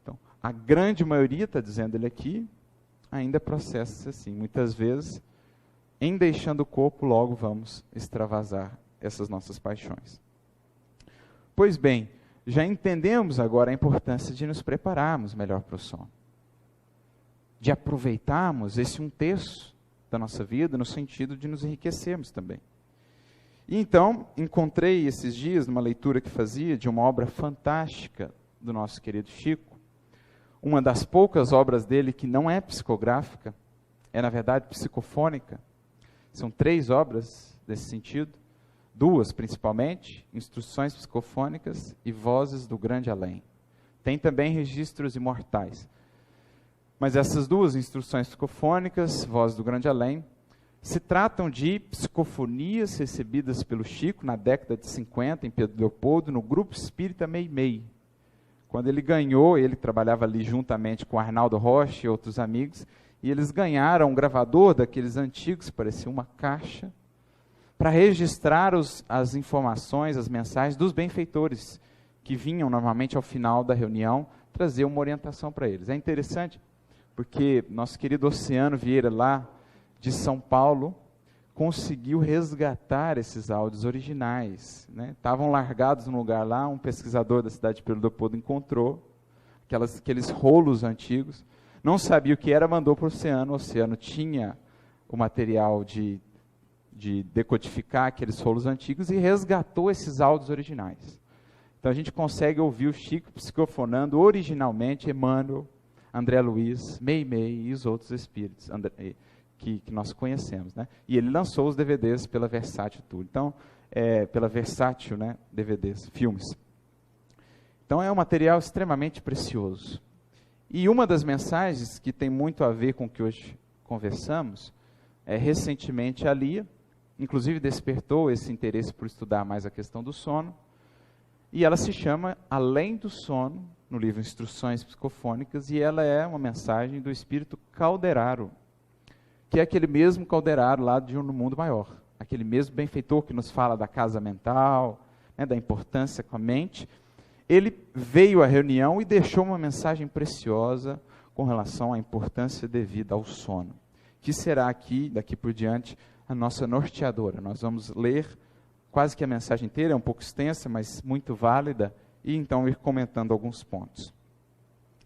Então, a grande maioria, está dizendo ele aqui, ainda processa-se assim. Muitas vezes, em deixando o corpo, logo vamos extravasar essas nossas paixões. Pois bem, já entendemos agora a importância de nos prepararmos melhor para o sono, de aproveitarmos esse 1/3 da nossa vida no sentido de nos enriquecermos também. E então, encontrei esses dias, numa leitura que fazia, de uma obra fantástica do nosso querido Chico, uma das poucas obras dele que não é psicográfica, é na verdade psicofônica. São 3 obras desse sentido, 2 principalmente, Instruções Psicofônicas e Vozes do Grande Além. Tem também Registros Imortais. Mas essas 2 instruções psicofônicas, Vozes do Grande Além, se tratam de psicofonias recebidas pelo Chico na década de 50, em Pedro Leopoldo, no Grupo Espírita Meimei. Quando ele ganhou, ele trabalhava ali juntamente com Arnaldo Rocha e outros amigos, e eles ganharam um gravador daqueles antigos, parecia uma caixa, para registrar as informações, as mensagens dos benfeitores, que vinham normalmente ao final da reunião trazer uma orientação para eles. É interessante, porque nosso querido Oceano Vieira, lá de São Paulo, conseguiu resgatar esses áudios originais. Estavam largados num lugar lá, um pesquisador da cidade de Pedro Leopoldo encontrou aqueles rolos antigos, não sabia o que era, mandou para o Oceano tinha o material de decodificar aqueles rolos antigos e resgatou esses áudios originais. Então a gente consegue ouvir o Chico psicofonando originalmente Emmanuel, André Luiz, Meimei e os outros espíritos que nós conhecemos. E ele lançou os DVDs pela Versátil Tour. Então, pela Versátil, DVDs, filmes. Então é um material extremamente precioso. E uma das mensagens que tem muito a ver com o que hoje conversamos, recentemente a Lia, inclusive despertou esse interesse por estudar mais a questão do sono, e ela se chama Além do Sono, no livro Instruções Psicofônicas, e ela é uma mensagem do espírito Calderaro, que é aquele mesmo Calderaro lá de Um Mundo Maior, aquele mesmo benfeitor que nos fala da casa mental, da importância com a mente. Ele veio à reunião e deixou uma mensagem preciosa com relação à importância devida ao sono, que será aqui, daqui por diante, a nossa norteadora. Nós vamos ler quase que a mensagem inteira, é um pouco extensa, mas muito válida, e então ir comentando alguns pontos.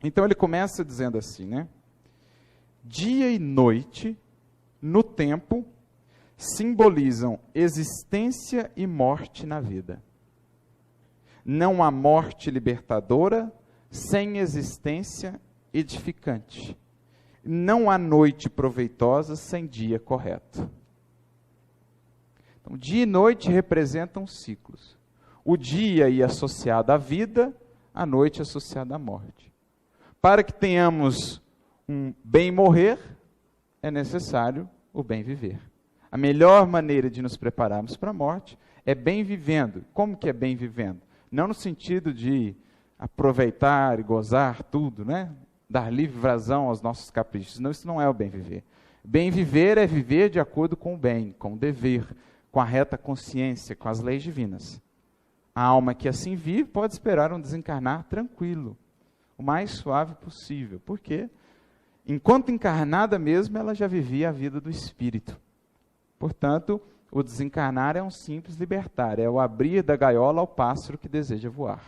Então ele começa dizendo assim, dia e noite, no tempo, simbolizam existência e morte na vida. Não há morte libertadora sem existência edificante. Não há noite proveitosa sem dia correto. Então, dia e noite representam ciclos. O dia aí associado à vida, a noite associada à morte. Para que tenhamos um bem morrer, é necessário o bem viver. A melhor maneira de nos prepararmos para a morte é bem vivendo. Como que é bem vivendo? Não no sentido de aproveitar e gozar tudo, dar livre vazão aos nossos caprichos. Não, isso não é o bem viver. Bem viver é viver de acordo com o bem, com o dever, com a reta consciência, com as leis divinas. A alma que assim vive pode esperar um desencarnar tranquilo, o mais suave possível. Por quê? Enquanto encarnada mesmo, ela já vivia a vida do espírito. Portanto, o desencarnar é um simples libertar, é o abrir da gaiola ao pássaro que deseja voar.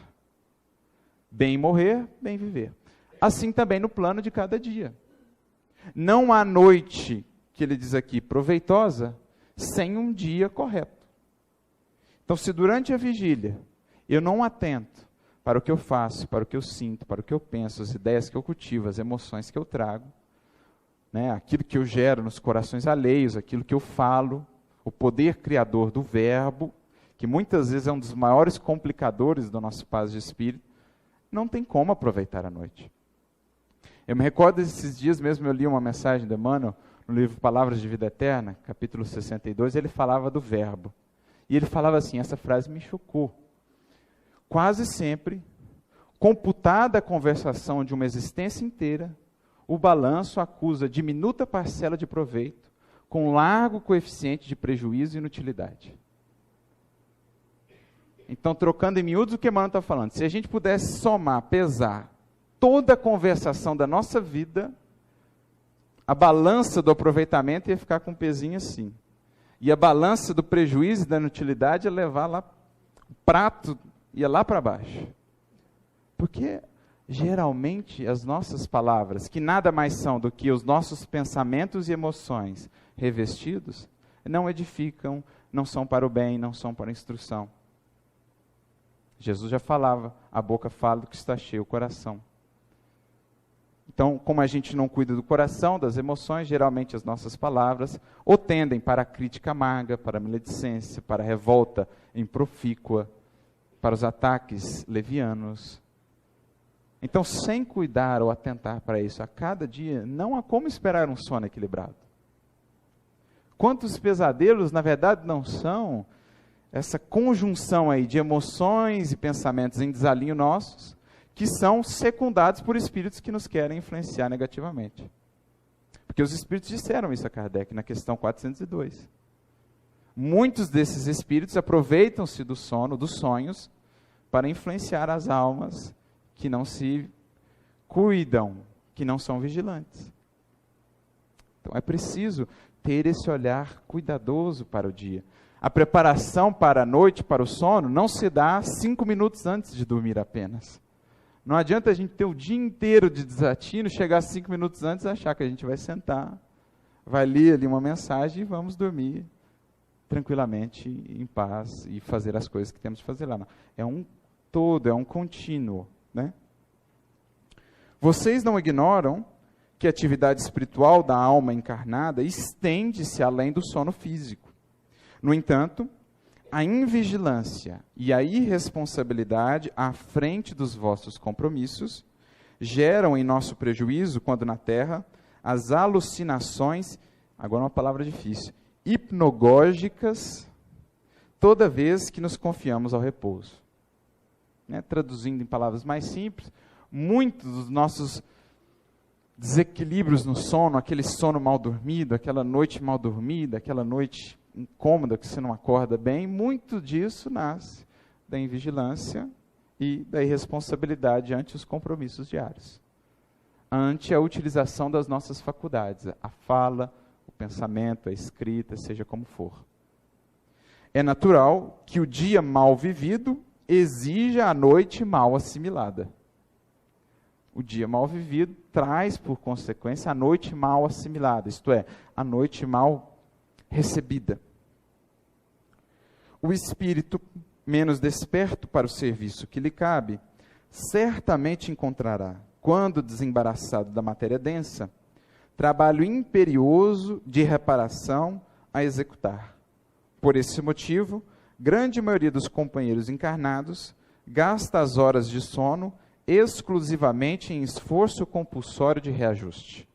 Bem morrer, bem viver. Assim também no plano de cada dia. Não há noite, que ele diz aqui, proveitosa, sem um dia correto. Então, se durante a vigília eu não atento para o que eu faço, para o que eu sinto, para o que eu penso, as ideias que eu cultivo, as emoções que eu trago, aquilo que eu gero nos corações alheios, aquilo que eu falo, o poder criador do verbo, que muitas vezes é um dos maiores complicadores do nosso paz de espírito, não tem como aproveitar a noite. Eu me recordo desses dias mesmo, eu li uma mensagem de Emmanuel, no livro Palavras de Vida Eterna, capítulo 62, ele falava do verbo. E ele falava assim, essa frase me chocou. Quase sempre, computada a conversação de uma existência inteira, o balanço acusa diminuta parcela de proveito, com largo coeficiente de prejuízo e inutilidade. Então, trocando em miúdos o que Emmanuel está falando, se a gente pudesse somar, pesar, toda a conversação da nossa vida, a balança do aproveitamento ia ficar com um pezinho assim. E a balança do prejuízo e da inutilidade ia levar lá o prato ia lá para baixo. Porque geralmente as nossas palavras, que nada mais são do que os nossos pensamentos e emoções revestidos, não edificam, não são para o bem, não são para a instrução. Jesus já falava, a boca fala do que está cheio o coração. Então, como a gente não cuida do coração, das emoções, geralmente as nossas palavras ou tendem para a crítica amarga, para a maledicência, para a revolta improfícua, para os ataques levianos. Então, sem cuidar ou atentar para isso a cada dia, não há como esperar um sono equilibrado. Quantos pesadelos, na verdade, não são essa conjunção aí de emoções e pensamentos em desalinho nossos, que são secundados por espíritos que nos querem influenciar negativamente. Porque os espíritos disseram isso a Kardec na questão 402. Muitos desses espíritos aproveitam-se do sono, dos sonhos, para influenciar as almas que não se cuidam, que não são vigilantes. Então é preciso ter esse olhar cuidadoso para o dia. A preparação para a noite, para o sono, não se dá 5 minutos antes de dormir apenas. Não adianta a gente ter o dia inteiro de desatino, chegar 5 minutos antes e achar que a gente vai sentar, vai ler ali uma mensagem e vamos dormir tranquilamente, em paz, e fazer as coisas que temos que fazer lá. Não. É um todo, é um contínuo, né? Vocês não ignoram que a atividade espiritual da alma encarnada estende-se além do sono físico. No entanto, a invigilância e a irresponsabilidade à frente dos vossos compromissos geram em nosso prejuízo, quando na Terra, as alucinações, agora uma palavra difícil, hipnogógicas, toda vez que nos confiamos ao repouso. Traduzindo em palavras mais simples, muitos dos nossos desequilíbrios no sono, aquele sono mal dormido, aquela noite mal dormida, aquela noite incômoda que você não acorda bem, muito disso nasce da invigilância e da irresponsabilidade ante os compromissos diários, ante a utilização das nossas faculdades, a fala, o pensamento, a escrita, seja como for. É natural que o dia mal vivido exija a noite mal assimilada. O dia mal vivido traz, por consequência, a noite mal assimilada, isto é, a noite mal recebida. O espírito menos desperto para o serviço que lhe cabe, certamente encontrará, quando desembaraçado da matéria densa, trabalho imperioso de reparação a executar. Por esse motivo, grande maioria dos companheiros encarnados gasta as horas de sono exclusivamente em esforço compulsório de reajuste.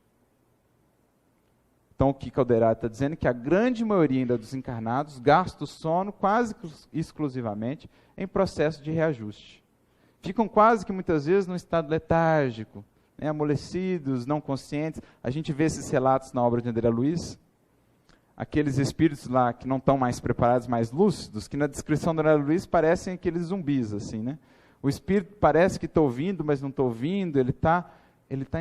Então, o que Calderati está dizendo é que a grande maioria ainda dos encarnados gasta o sono quase exclusivamente em processo de reajuste. Ficam quase que muitas vezes num estado letárgico, amolecidos, não conscientes. A gente vê esses relatos na obra de André Luiz, aqueles espíritos lá que não estão mais preparados, mais lúcidos, que na descrição do André Luiz parecem aqueles zumbis, assim, né? O espírito parece que está ouvindo, mas não está ouvindo, ele tá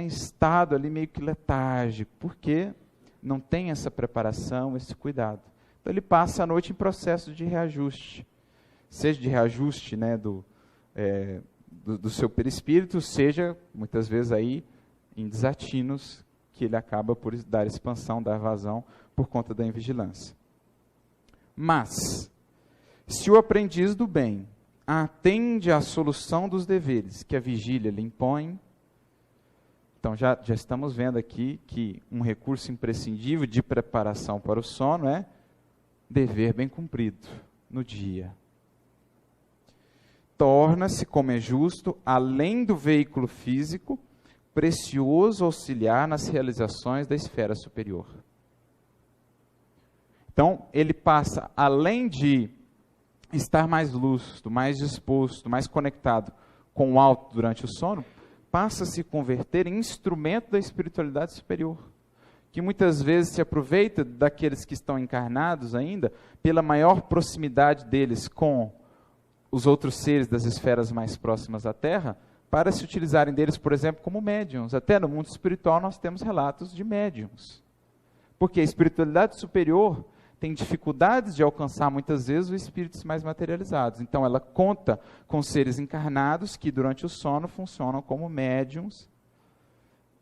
em estado ali meio que letárgico. Por quê? Não tem essa preparação, esse cuidado. Então ele passa a noite em processo de reajuste, seja de reajuste do seu perispírito, seja muitas vezes aí em desatinos que ele acaba por dar expansão, dar vazão por conta da invigilância. Mas, se o aprendiz do bem atende à solução dos deveres que a vigília lhe impõe, então já estamos vendo aqui que um recurso imprescindível de preparação para o sono é dever bem cumprido no dia. Torna-se, como é justo, além do veículo físico, precioso auxiliar nas realizações da esfera superior. Então, ele passa, além de estar mais lúcido, mais disposto, mais conectado com o alto durante o sono, passa a se converter em instrumento da espiritualidade superior, que muitas vezes se aproveita daqueles que estão encarnados ainda, pela maior proximidade deles com os outros seres das esferas mais próximas à Terra, para se utilizarem deles, por exemplo, como médiuns. Até no mundo espiritual nós temos relatos de médiuns. Porque a espiritualidade superior tem dificuldades de alcançar muitas vezes os espíritos mais materializados. Então ela conta com seres encarnados que durante o sono funcionam como médiums,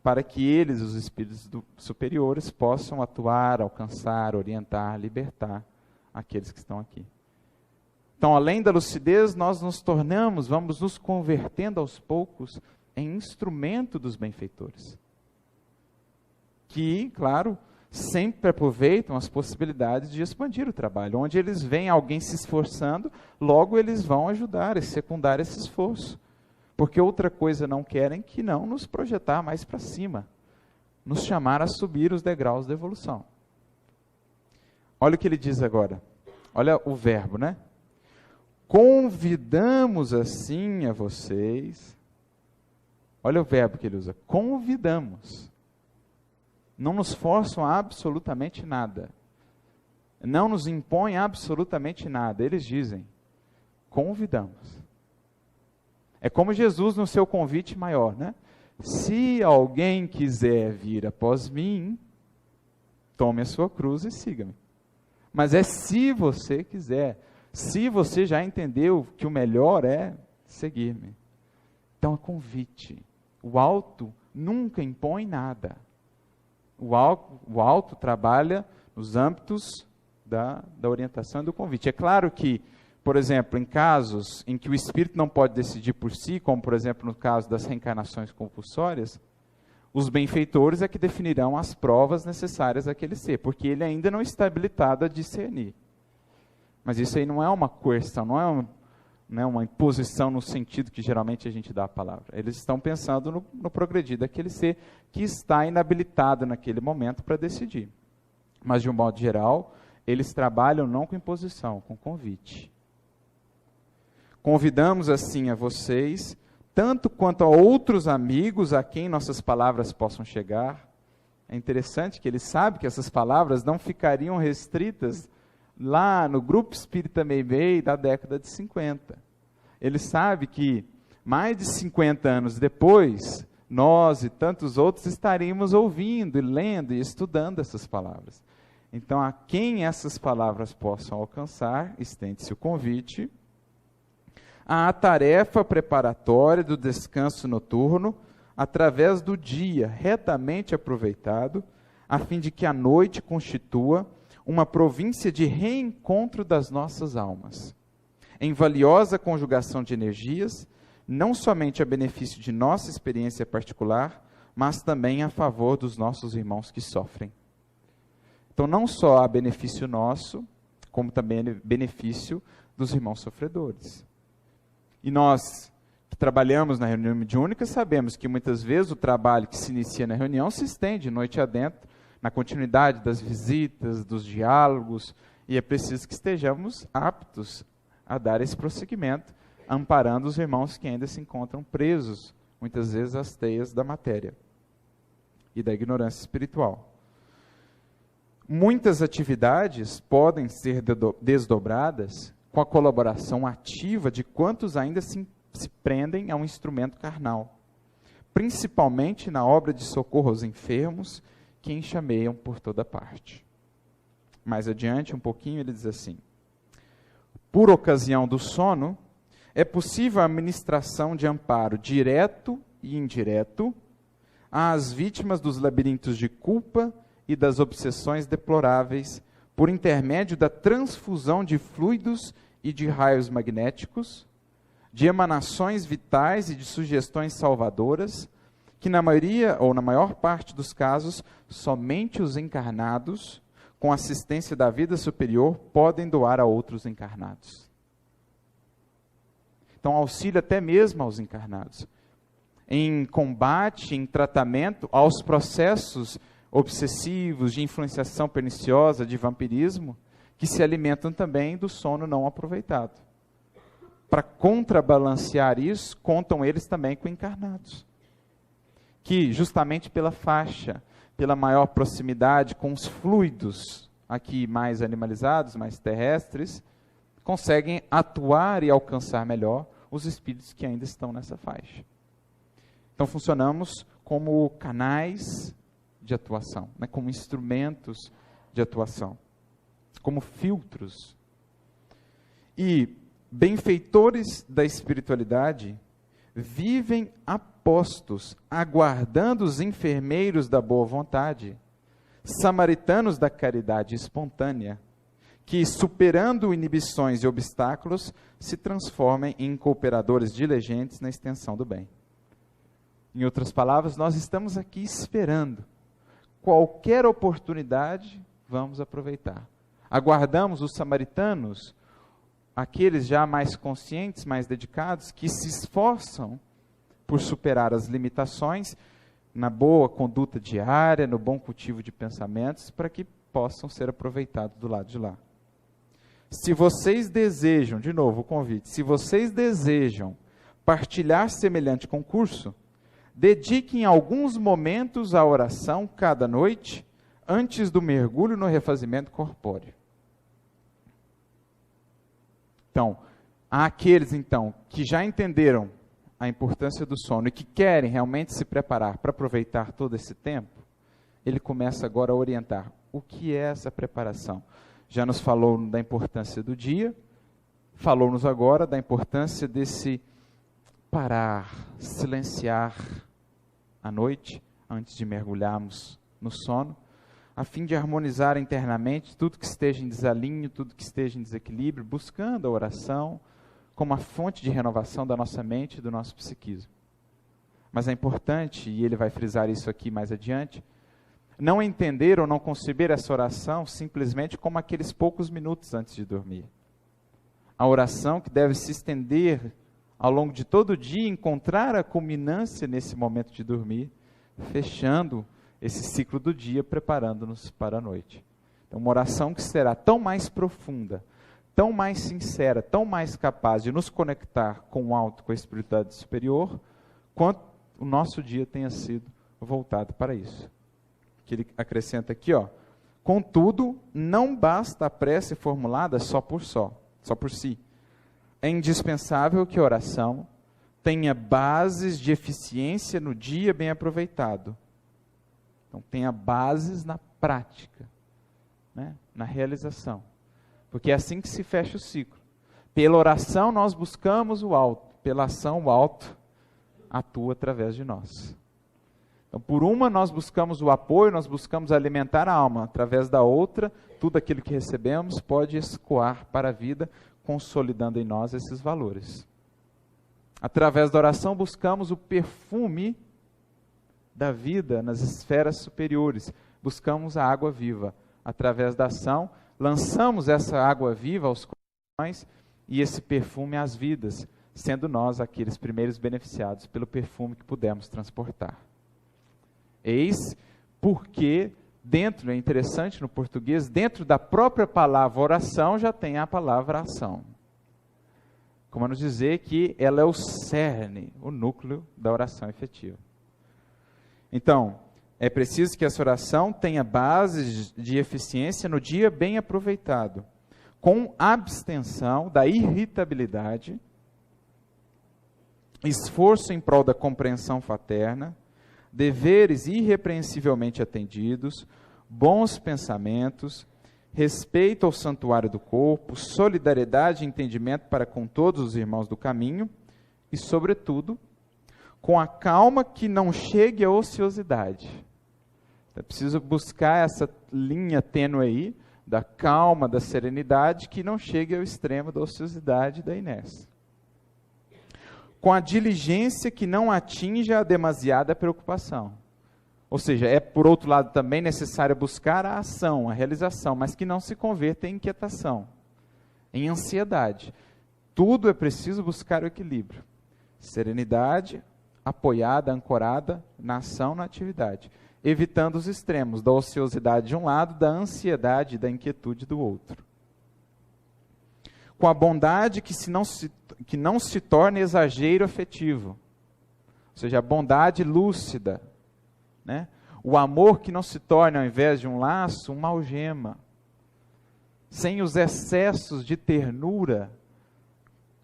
para que eles, os espíritos superiores, possam atuar, alcançar, orientar, libertar aqueles que estão aqui. Então, além da lucidez, nós nos tornamos, vamos nos convertendo aos poucos em instrumento dos benfeitores. Que, claro, sempre aproveitam as possibilidades de expandir o trabalho. Onde eles veem alguém se esforçando, logo eles vão ajudar e secundar esse esforço. Porque outra coisa não querem que não nos projetar mais para cima, nos chamar a subir os degraus da evolução. Olha o que ele diz agora. Olha o verbo, né? Convidamos assim a vocês. Olha o verbo que ele usa. Convidamos. Não nos forçam a absolutamente nada. Não nos impõem absolutamente nada. Eles dizem, convidamos. É como Jesus no seu convite maior, né? Se alguém quiser vir após mim, tome a sua cruz e siga-me. Mas é se você quiser. Se você já entendeu que o melhor é seguir-me. Então é convite. O alto nunca impõe nada. O alto trabalha nos âmbitos da orientação e do convite. É claro que, por exemplo, em casos em que o espírito não pode decidir por si, como por exemplo no caso das reencarnações compulsórias, os benfeitores é que definirão as provas necessárias àquele ser, porque ele ainda não está habilitado a discernir. Mas isso aí não é uma coerção, não é uma imposição no sentido que geralmente a gente dá a palavra. Eles estão pensando no progredir daquele ser que está inabilitado naquele momento para decidir. Mas, de um modo geral, eles trabalham não com imposição, com convite. Convidamos assim a vocês, tanto quanto a outros amigos a quem nossas palavras possam chegar. É interessante que ele sabe que essas palavras não ficariam restritas lá no Grupo Espírita Meimei da década de 50. Ele sabe que mais de 50 anos depois, nós e tantos outros estaríamos ouvindo, e lendo e estudando essas palavras. Então, a quem essas palavras possam alcançar, estende-se o convite à tarefa preparatória do descanso noturno, através do dia retamente aproveitado, a fim de que a noite constitua uma província de reencontro das nossas almas, em valiosa conjugação de energias, não somente a benefício de nossa experiência particular, mas também a favor dos nossos irmãos que sofrem. Então, não só há benefício nosso, como também benefício dos irmãos sofredores. E nós, que trabalhamos na reunião mediúnica, sabemos que muitas vezes o trabalho que se inicia na reunião se estende noite adentro, na continuidade das visitas, dos diálogos, e é preciso que estejamos aptos a dar esse prosseguimento, amparando os irmãos que ainda se encontram presos, muitas vezes, às teias da matéria e da ignorância espiritual. Muitas atividades podem ser desdobradas com a colaboração ativa de quantos ainda se prendem a um instrumento carnal, principalmente na obra de socorro aos enfermos, que enxameiam por toda parte. Mais adiante, um pouquinho, ele diz assim: por ocasião do sono, é possível a administração de amparo direto e indireto às vítimas dos labirintos de culpa e das obsessões deploráveis, por intermédio da transfusão de fluidos e de raios magnéticos, de emanações vitais e de sugestões salvadoras, que na maioria ou na maior parte dos casos, somente os encarnados, com assistência da vida superior, podem doar a outros encarnados. Então, auxilia até mesmo aos encarnados. Em combate, em tratamento aos processos obsessivos de influenciação perniciosa, de vampirismo, que se alimentam também do sono não aproveitado. Para contrabalancear isso, contam eles também com encarnados, que justamente pela faixa, pela maior proximidade com os fluidos aqui mais animalizados, mais terrestres, conseguem atuar e alcançar melhor os espíritos que ainda estão nessa faixa. Então funcionamos como canais de atuação, né, como instrumentos de atuação. como filtros. E benfeitores da espiritualidade vivem apostos, aguardando os enfermeiros da boa vontade, samaritanos da caridade espontânea, que, superando inibições e obstáculos, se transformem em cooperadores diligentes na extensão do bem. Em outras palavras, nós estamos aqui esperando. Qualquer oportunidade, vamos aproveitar. Aguardamos os samaritanos, aqueles já mais conscientes, mais dedicados, que se esforçam por superar as limitações na boa conduta diária, no bom cultivo de pensamentos, para que possam ser aproveitados do lado de lá. Se vocês desejam, de novo o convite, se vocês desejam partilhar semelhante concurso, dediquem alguns momentos à oração cada noite, antes do mergulho no refazimento corpóreo. Então, há aqueles então que já entenderam a importância do sono e que querem realmente se preparar para aproveitar todo esse tempo, ele começa agora a orientar o que é essa preparação. Já nos falou da importância do dia, falou-nos agora da importância desse parar, silenciar à noite, antes de mergulharmos no sono, a fim de harmonizar internamente tudo que esteja em desalinho, tudo que esteja em desequilíbrio, buscando a oração como a fonte de renovação da nossa mente e do nosso psiquismo. Mas é importante, e ele vai frisar isso aqui mais adiante, não entender ou não conceber essa oração simplesmente como aqueles poucos minutos antes de dormir. A oração que deve se estender ao longo de todo o dia, encontrar a culminância nesse momento de dormir, fechando esse ciclo do dia, preparando-nos para a noite. Então, uma oração que será tão mais profunda, tão mais sincera, tão mais capaz de nos conectar com o alto, com a espiritualidade superior, quanto o nosso dia tenha sido voltado para isso. Que ele acrescenta aqui, contudo, não basta a prece formulada só por si. É indispensável que a oração tenha bases de eficiência no dia bem aproveitado. Então, tenha bases na prática, né? Na realização. Porque é assim que se fecha o ciclo. Pela oração nós buscamos o alto, pela ação o alto atua através de nós. Então, por uma nós buscamos o apoio, nós buscamos alimentar a alma. Através da outra, tudo aquilo que recebemos pode escoar para a vida, consolidando em nós esses valores. Através da oração buscamos o perfume da vida nas esferas superiores. Buscamos a água viva. Através da ação, lançamos essa água viva aos corações e esse perfume às vidas, sendo nós aqueles primeiros beneficiados pelo perfume que pudemos transportar. Eis porque dentro, é interessante no português, dentro da própria palavra oração já tem a palavra ação. Como a nos dizer que ela é o cerne, o núcleo da oração efetiva. Então, é preciso que essa oração tenha bases de eficiência no dia bem aproveitado, com abstenção da irritabilidade, esforço em prol da compreensão fraterna, deveres irrepreensivelmente atendidos, bons pensamentos, respeito ao santuário do corpo, solidariedade e entendimento para com todos os irmãos do caminho e, sobretudo, com a calma que não chegue à ociosidade. É preciso buscar essa linha tênue aí, da calma, da serenidade, que não chegue ao extremo da ociosidade e da inércia. Com a diligência que não atinja a demasiada preocupação. Ou seja, é por outro lado também necessário buscar a ação, a realização, mas que não se converta em inquietação, em ansiedade. Tudo é preciso buscar o equilíbrio. Serenidade apoiada, ancorada na ação, na atividade, evitando os extremos da ociosidade de um lado, da ansiedade e da inquietude do outro. Com a bondade que não se torne exagero afetivo, ou seja, a bondade lúcida, né? O amor que não se torne, ao invés de um laço, uma algema, sem os excessos de ternura,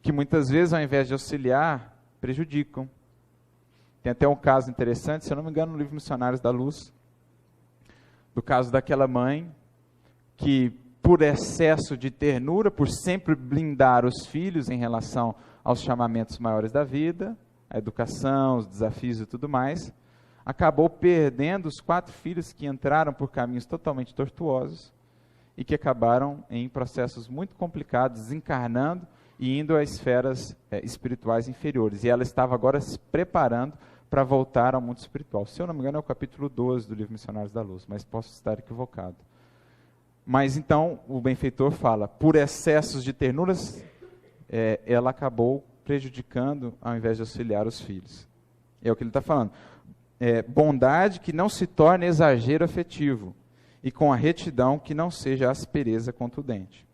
que muitas vezes, ao invés de auxiliar, prejudicam. Tem até um caso interessante, se eu não me engano, no livro Missionários da Luz, do caso daquela mãe que por excesso de ternura, por sempre blindar os filhos em relação aos chamamentos maiores da vida, a educação, os desafios e tudo mais, acabou perdendo os 4 filhos que entraram por caminhos totalmente tortuosos e que acabaram em processos muito complicados, desencarnando e indo a esferas espirituais inferiores. E ela estava agora se preparando para voltar ao mundo espiritual. Se eu não me engano, é o capítulo 12 do livro Missionários da Luz, mas posso estar equivocado. Mas então, o benfeitor fala, por excessos de ternuras, ela acabou prejudicando ao invés de auxiliar os filhos. É o que ele está falando. Bondade que não se torne exagero afetivo, e com a retidão que não seja aspereza contundente.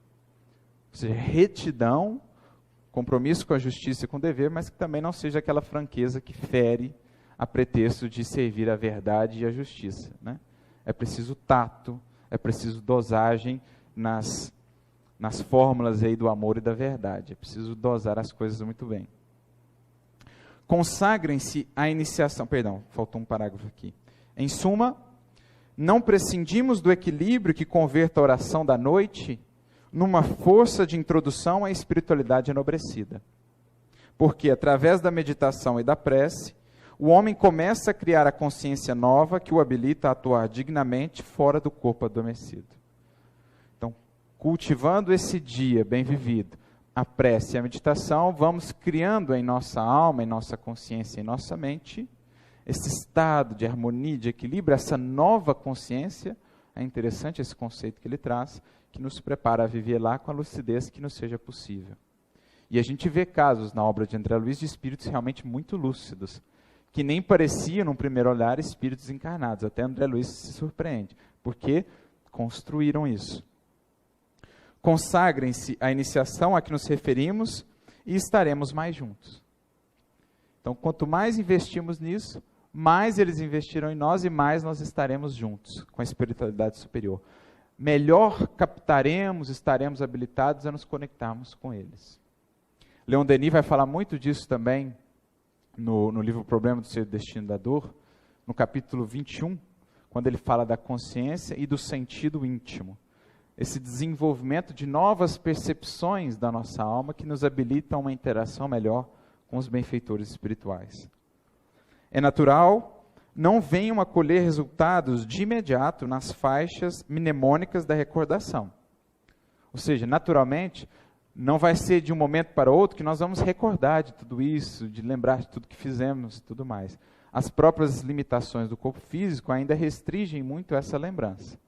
Ou seja, retidão, compromisso com a justiça e com o dever, mas que também não seja aquela franqueza que fere a pretexto de servir a verdade e a justiça, né? É preciso tato, é preciso dosagem nas fórmulas aí do amor e da verdade. É preciso dosar as coisas muito bem. Consagrem-se à iniciação. Perdão, faltou um parágrafo aqui. Em suma, não prescindimos do equilíbrio que converta a oração da noite numa força de introdução à espiritualidade enobrecida. Porque, através da meditação e da prece, o homem começa a criar a consciência nova que o habilita a atuar dignamente fora do corpo adormecido. Então, cultivando esse dia bem vivido, a prece e a meditação, vamos criando em nossa alma, em nossa consciência, em nossa mente, esse estado de harmonia, de equilíbrio, essa nova consciência. É interessante esse conceito que ele traz, que nos prepara a viver lá com a lucidez que nos seja possível. E a gente vê casos na obra de André Luiz de espíritos realmente muito lúcidos, que nem pareciam, num primeiro olhar, espíritos encarnados. Até André Luiz se surpreende, porque construíram isso. Consagrem-se à iniciação a que nos referimos e estaremos mais juntos. Então, quanto mais investimos nisso, mais eles investirão em nós e mais nós estaremos juntos com a espiritualidade superior. Melhor captaremos, estaremos habilitados a nos conectarmos com eles. Leon Denis vai falar muito disso também no livro O Problema do Ser e do Destino da Dor, no capítulo 21, quando ele fala da consciência e do sentido íntimo. Esse desenvolvimento de novas percepções da nossa alma que nos habilita a uma interação melhor com os benfeitores espirituais. É natural, não venham a colher resultados de imediato nas faixas mnemônicas da recordação. Ou seja, naturalmente, não vai ser de um momento para outro que nós vamos recordar de tudo isso, de lembrar de tudo que fizemos e tudo mais. As próprias limitações do corpo físico ainda restringem muito essa lembrança.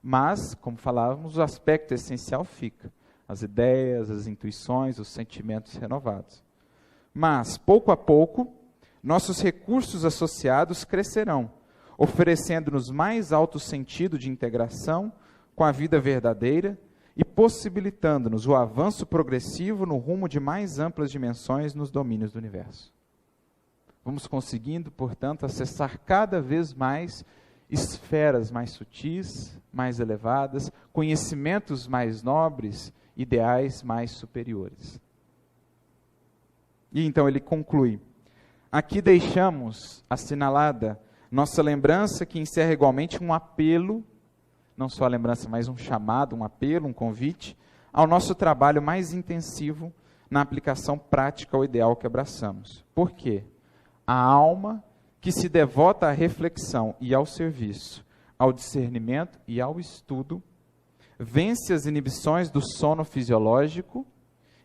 Mas, como falávamos, o aspecto essencial fica. As ideias, as intuições, os sentimentos renovados. Mas, pouco a pouco, nossos recursos associados crescerão, oferecendo-nos mais alto sentido de integração com a vida verdadeira e possibilitando-nos o avanço progressivo no rumo de mais amplas dimensões nos domínios do universo. Vamos conseguindo, portanto, acessar cada vez mais esferas mais sutis, mais elevadas, conhecimentos mais nobres, ideais mais superiores. E então ele conclui: aqui deixamos assinalada nossa lembrança que encerra igualmente um apelo, não só a lembrança, mas um chamado, um apelo, um convite, ao nosso trabalho mais intensivo na aplicação prática ao ideal que abraçamos. Por quê? A alma que se devota à reflexão e ao serviço, ao discernimento e ao estudo, vence as inibições do sono fisiológico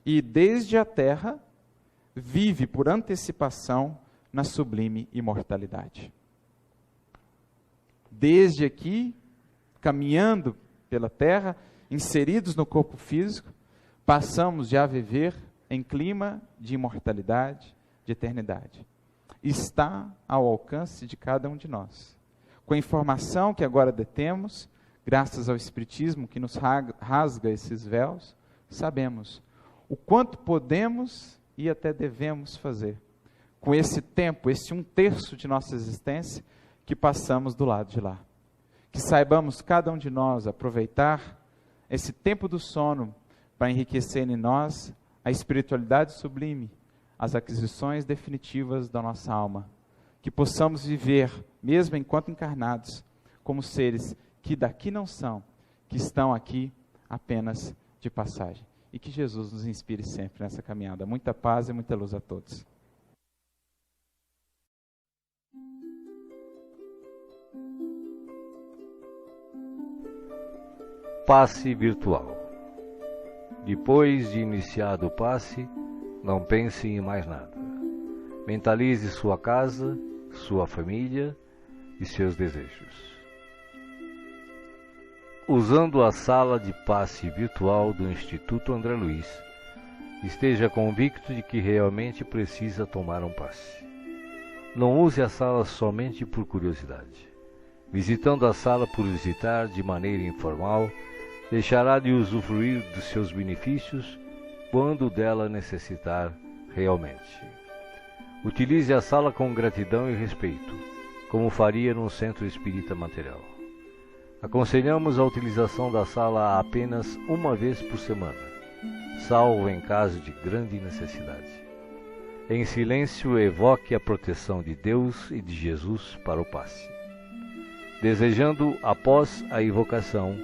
e, desde a terra, vive por antecipação na sublime imortalidade. Desde aqui, caminhando pela terra, inseridos no corpo físico, passamos já a viver em clima de imortalidade, de eternidade. Está ao alcance de cada um de nós. Com a informação que agora detemos, graças ao Espiritismo que nos rasga esses véus, sabemos o quanto podemos e até devemos fazer com esse tempo, esse 1/3 de nossa existência que passamos do lado de lá. Que saibamos cada um de nós aproveitar esse tempo do sono para enriquecer em nós a espiritualidade sublime, as aquisições definitivas da nossa alma. Que possamos viver, mesmo enquanto encarnados, como seres que daqui não são, que estão aqui apenas de passagem. E que Jesus nos inspire sempre nessa caminhada. Muita paz e muita luz a todos. Passe virtual. Depois de iniciado o passe, não pense em mais nada. Mentalize sua casa, sua família e seus desejos. Usando a sala de passe virtual do Instituto André Luiz, esteja convicto de que realmente precisa tomar um passe. Não use a sala somente por curiosidade. Visitando a sala por visitar de maneira informal, deixará de usufruir dos seus benefícios quando dela necessitar realmente. Utilize a sala com gratidão e respeito, como faria num centro espírita material. Aconselhamos a utilização da sala apenas uma vez por semana, salvo em caso de grande necessidade. Em silêncio, evoque a proteção de Deus e de Jesus para o passe. Desejando, após a invocação,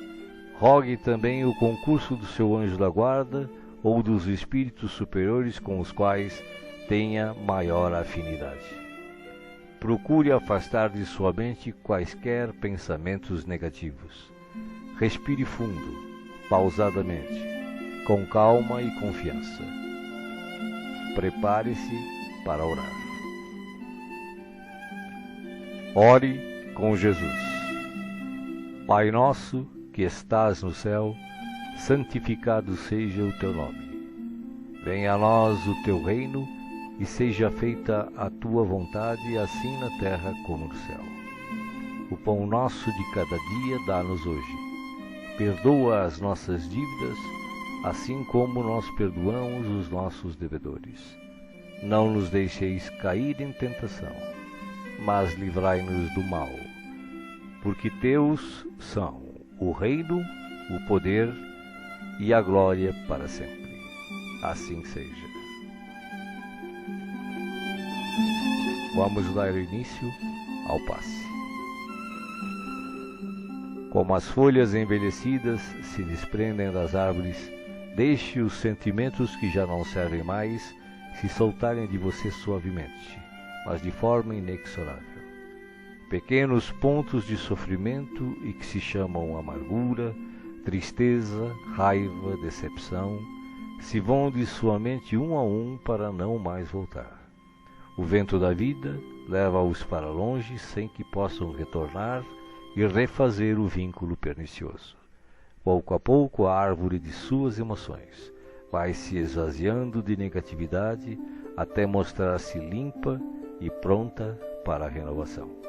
rogue também o concurso do seu anjo da guarda ou dos espíritos superiores com os quais tenha maior afinidade. Procure afastar de sua mente quaisquer pensamentos negativos. Respire fundo, pausadamente, com calma e confiança. Prepare-se para orar. Ore com Jesus. Pai nosso, que estás no céu, santificado seja o teu nome. Venha a nós o teu reino e seja feita a tua vontade, assim na terra como no céu. O pão nosso de cada dia dá-nos hoje. Perdoa as nossas dívidas, assim como nós perdoamos os nossos devedores. Não nos deixeis cair em tentação, mas livrai-nos do mal. Porque teus são o reino, o poder e a glória para sempre. Assim seja. Vamos dar início ao passe. Como as folhas envelhecidas se desprendem das árvores, deixe os sentimentos que já não servem mais se soltarem de você suavemente, mas de forma inexorável. Pequenos pontos de sofrimento e que se chamam amargura, tristeza, raiva, decepção, se vão de sua mente um a um para não mais voltar. O vento da vida leva-os para longe sem que possam retornar e refazer o vínculo pernicioso. Pouco a pouco a árvore de suas emoções vai se esvaziando de negatividade até mostrar-se limpa e pronta para a renovação.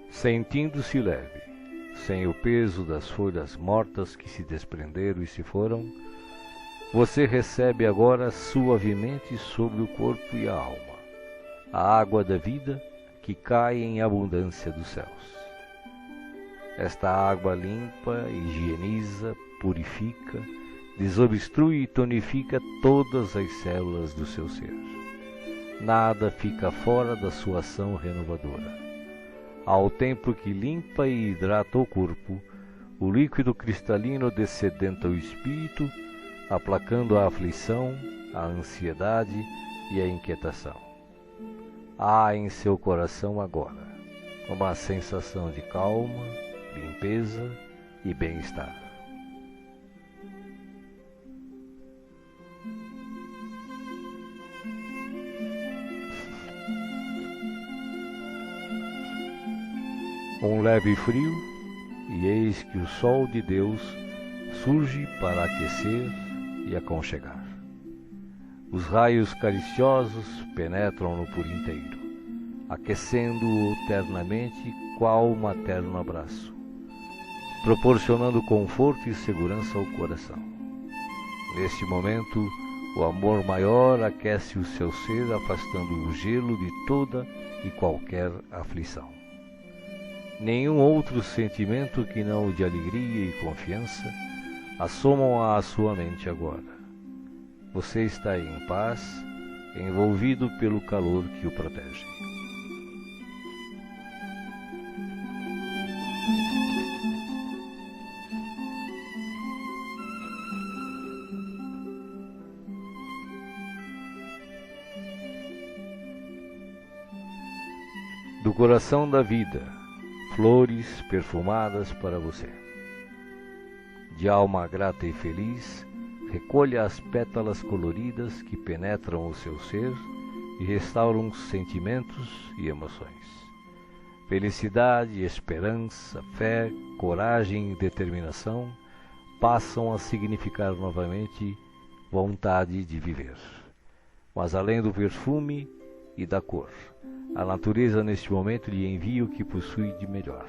Sentindo-se leve, sem o peso das folhas mortas que se desprenderam e se foram, você recebe agora suavemente sobre o corpo e a alma a água da vida que cai em abundância dos céus. Esta água limpa, higieniza, purifica, desobstrui e tonifica todas as células do seu ser. Nada fica fora da sua ação renovadora. Ao tempo que limpa e hidrata o corpo, o líquido cristalino descedenta o espírito, aplacando a aflição, a ansiedade e a inquietação. Há em seu coração agora uma sensação de calma, limpeza e bem-estar. Um leve frio, e eis que o sol de Deus surge para aquecer e aconchegar. Os raios cariciosos penetram-no por inteiro, aquecendo-o ternamente qual materno abraço, proporcionando conforto e segurança ao coração. Neste momento, o amor maior aquece o seu ser, afastando o gelo de toda e qualquer aflição. nenhum outro sentimento que não o de alegria e confiança assomam à sua mente agora. Você está em paz, envolvido pelo calor que o protege. Do coração da vida, flores perfumadas para você. De alma grata e feliz, recolha as pétalas coloridas que penetram o seu ser e restauram sentimentos e emoções. Felicidade, esperança, fé, coragem e determinação passam a significar novamente vontade de viver. Mas além do perfume e da cor, a natureza neste momento lhe envia o que possui de melhor,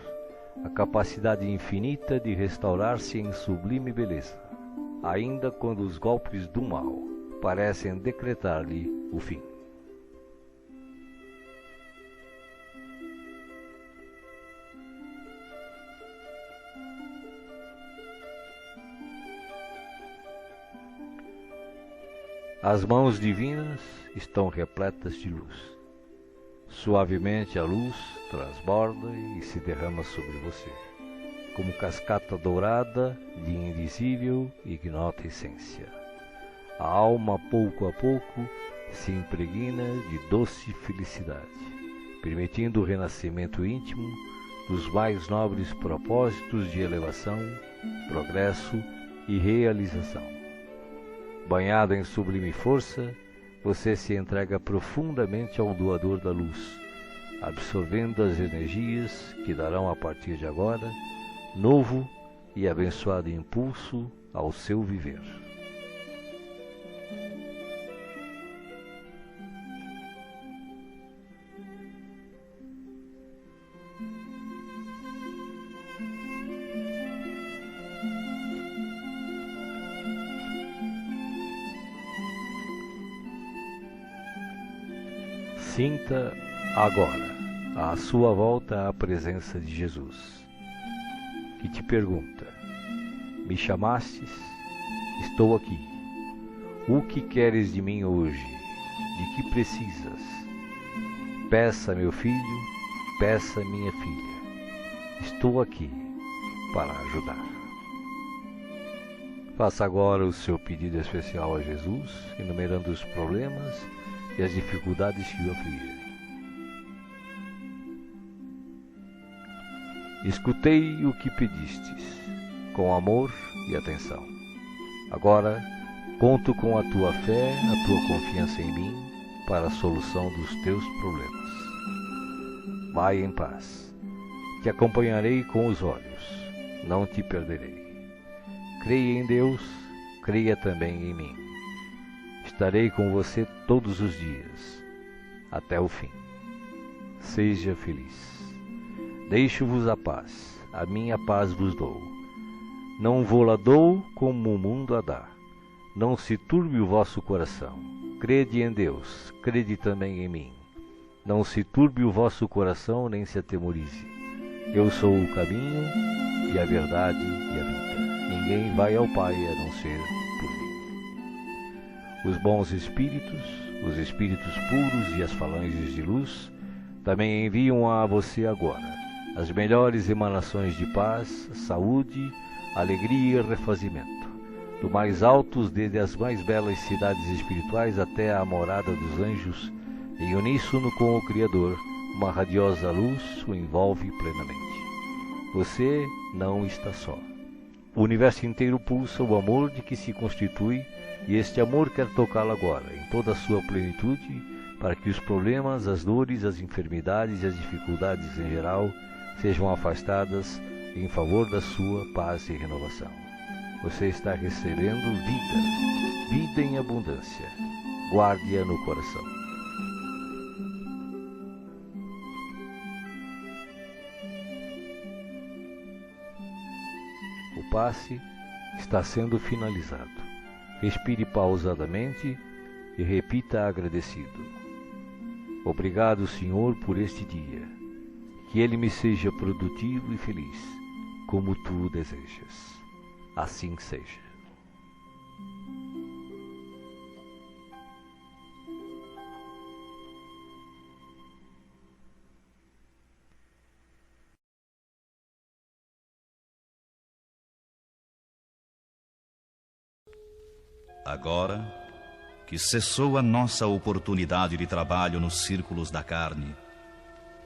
a capacidade infinita de restaurar-se em sublime beleza, ainda quando os golpes do mal parecem decretar-lhe o fim. As mãos divinas estão repletas de luz. Suavemente a luz transborda e se derrama sobre você, como cascata dourada de invisível e ignota essência. A alma, pouco a pouco, se impregna de doce felicidade, permitindo o renascimento íntimo dos mais nobres propósitos de elevação, progresso e realização. Banhado em sublime força, você se entrega profundamente ao doador da luz, absorvendo as energias que darão a partir de agora novo e abençoado impulso ao seu viver. Sinta agora à sua volta a presença de Jesus, que te pergunta: me chamastes? Estou aqui. O que queres de mim hoje? De que precisas? Peça, meu filho, peça, minha filha. Estou aqui para ajudar. Faça agora o seu pedido especial a Jesus, enumerando os problemas e as dificuldades que o afligem. Escutei o que pedistes, com amor e atenção. Agora, conto com a tua fé, a tua confiança em mim, para a solução dos teus problemas. Vai em paz. Te acompanharei com os olhos, não te perderei. Creia em Deus, creia também em mim. Estarei com você todos os dias, até o fim. Seja feliz. Deixo-vos a paz, a minha paz vos dou. Não vou-la dou como o mundo a dá. Não se turbe o vosso coração. Crede em Deus, crede também em mim. Não se turbe o vosso coração, nem se atemorize. Eu sou o caminho e a verdade e a vida. Ninguém vai ao Pai a não ser por mim. Os bons espíritos, os espíritos puros e as falanges de luz também enviam a você agora as melhores emanações de paz, saúde, alegria e refazimento, do mais altos desde as mais belas cidades espirituais até a morada dos anjos, em uníssono com o Criador, uma radiosa luz o envolve plenamente. Você não está só. O universo inteiro pulsa o amor de que se constitui, e este amor quer tocá-lo agora, em toda a sua plenitude, para que os problemas, as dores, as enfermidades e as dificuldades em geral sejam afastadas em favor da sua paz e renovação. Você está recebendo vida, vida em abundância. Guarde-a no coração. O passe está sendo finalizado. Respire pausadamente e repita agradecido: obrigado, Senhor, por este dia. que ele me seja produtivo e feliz, como tu o desejas. Assim seja. Agora que cessou a nossa oportunidade de trabalho nos círculos da carne,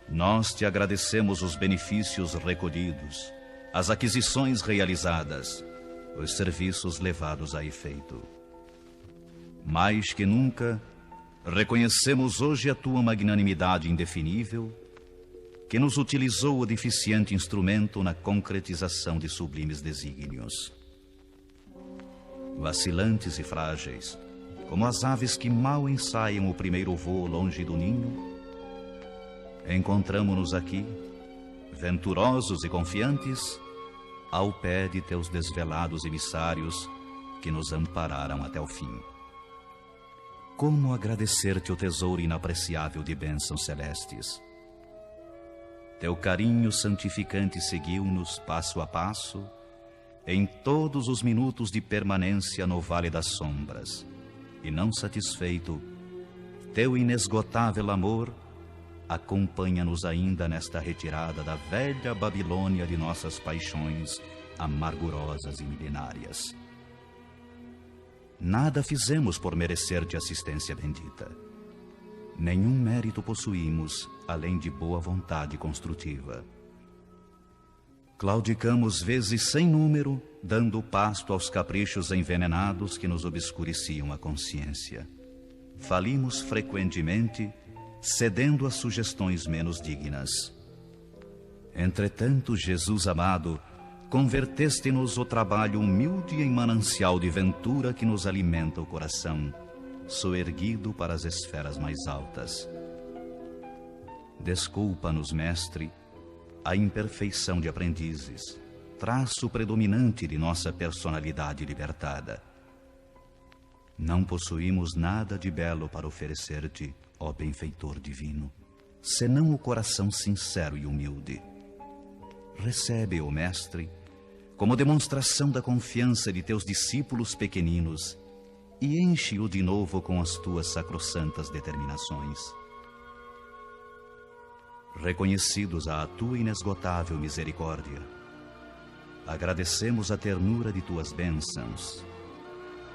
nós te agradecemos os benefícios recolhidos, as aquisições realizadas, os serviços levados a efeito. Mais que nunca, reconhecemos hoje a tua magnanimidade indefinível, que nos utilizou o deficiente instrumento na concretização de sublimes desígnios. Vacilantes e frágeis, como as aves que mal ensaiam o primeiro voo longe do ninho, encontramo-nos aqui, venturosos e confiantes, ao pé de teus desvelados emissários que nos ampararam até o fim. Como agradecer-te o tesouro inapreciável de bênçãos celestes? Teu carinho santificante seguiu-nos passo a passo, em todos os minutos de permanência no Vale das Sombras, e não satisfeito, teu inesgotável amor acompanha-nos ainda nesta retirada da velha Babilônia de nossas paixões amargurosas e milenárias. Nada fizemos por merecer-te assistência bendita. Nenhum mérito possuímos, além de boa vontade construtiva. Claudicamos vezes sem número, dando pasto aos caprichos envenenados que nos obscureciam a consciência. Falimos frequentemente, cedendo a sugestões menos dignas. Entretanto, Jesus amado, converteste-nos o trabalho humilde em manancial de ventura que nos alimenta o coração, soerguido para as esferas mais altas. Desculpa-nos, Mestre, a imperfeição de aprendizes, traço predominante de nossa personalidade libertada. Não possuímos nada de belo para oferecer-te, ó benfeitor divino, senão o coração sincero e humilde. Recebe-o, Mestre, como demonstração da confiança de teus discípulos pequeninos e enche-o de novo com as tuas sacrossantas determinações. Reconhecidos à tua inesgotável misericórdia, agradecemos a ternura de tuas bênçãos,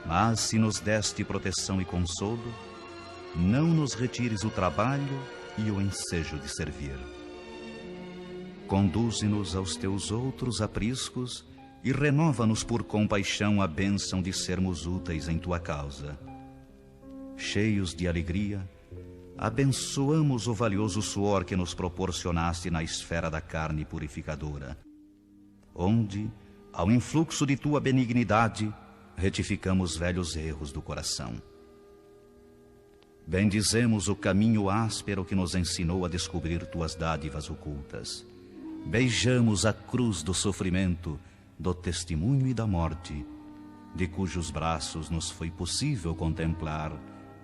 mas se nos deste proteção e consolo, não nos retires o trabalho e o ensejo de servir. Conduze-nos aos teus outros apriscos e renova-nos por compaixão a bênção de sermos úteis em tua causa. Cheios de alegria, abençoamos o valioso suor que nos proporcionaste na esfera da carne purificadora, onde, ao influxo de tua benignidade, retificamos velhos erros do coração. Bendizemos o caminho áspero que nos ensinou a descobrir tuas dádivas ocultas. Beijamos a cruz do sofrimento, do testemunho e da morte, de cujos braços nos foi possível contemplar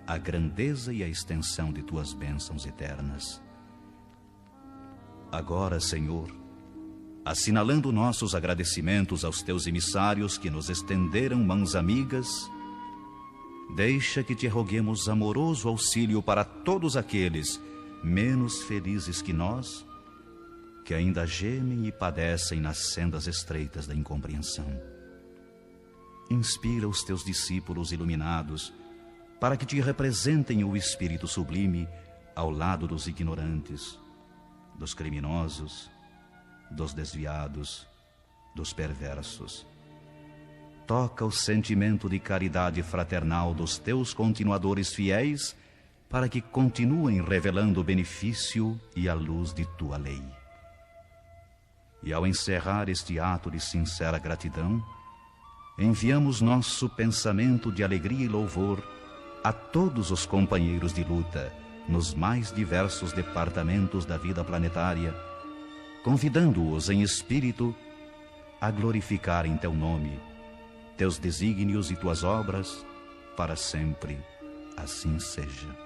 a grandeza e a extensão de tuas bênçãos eternas. Agora, Senhor, assinalando nossos agradecimentos aos teus emissários que nos estenderam mãos amigas, deixa que te roguemos amoroso auxílio para todos aqueles menos felizes que nós, que ainda gemem e padecem nas sendas estreitas da incompreensão. Inspira os teus discípulos iluminados para que te representem o Espírito sublime ao lado dos ignorantes, dos criminosos, dos desviados, dos perversos. Toca o sentimento de caridade fraternal dos teus continuadores fiéis para que continuem revelando o benefício e a luz de tua lei. E ao encerrar este ato de sincera gratidão, enviamos nosso pensamento de alegria e louvor a todos os companheiros de luta nos mais diversos departamentos da vida planetária, convidando-os em espírito a glorificar em teu nome, teus desígnios e tuas obras, para sempre assim seja.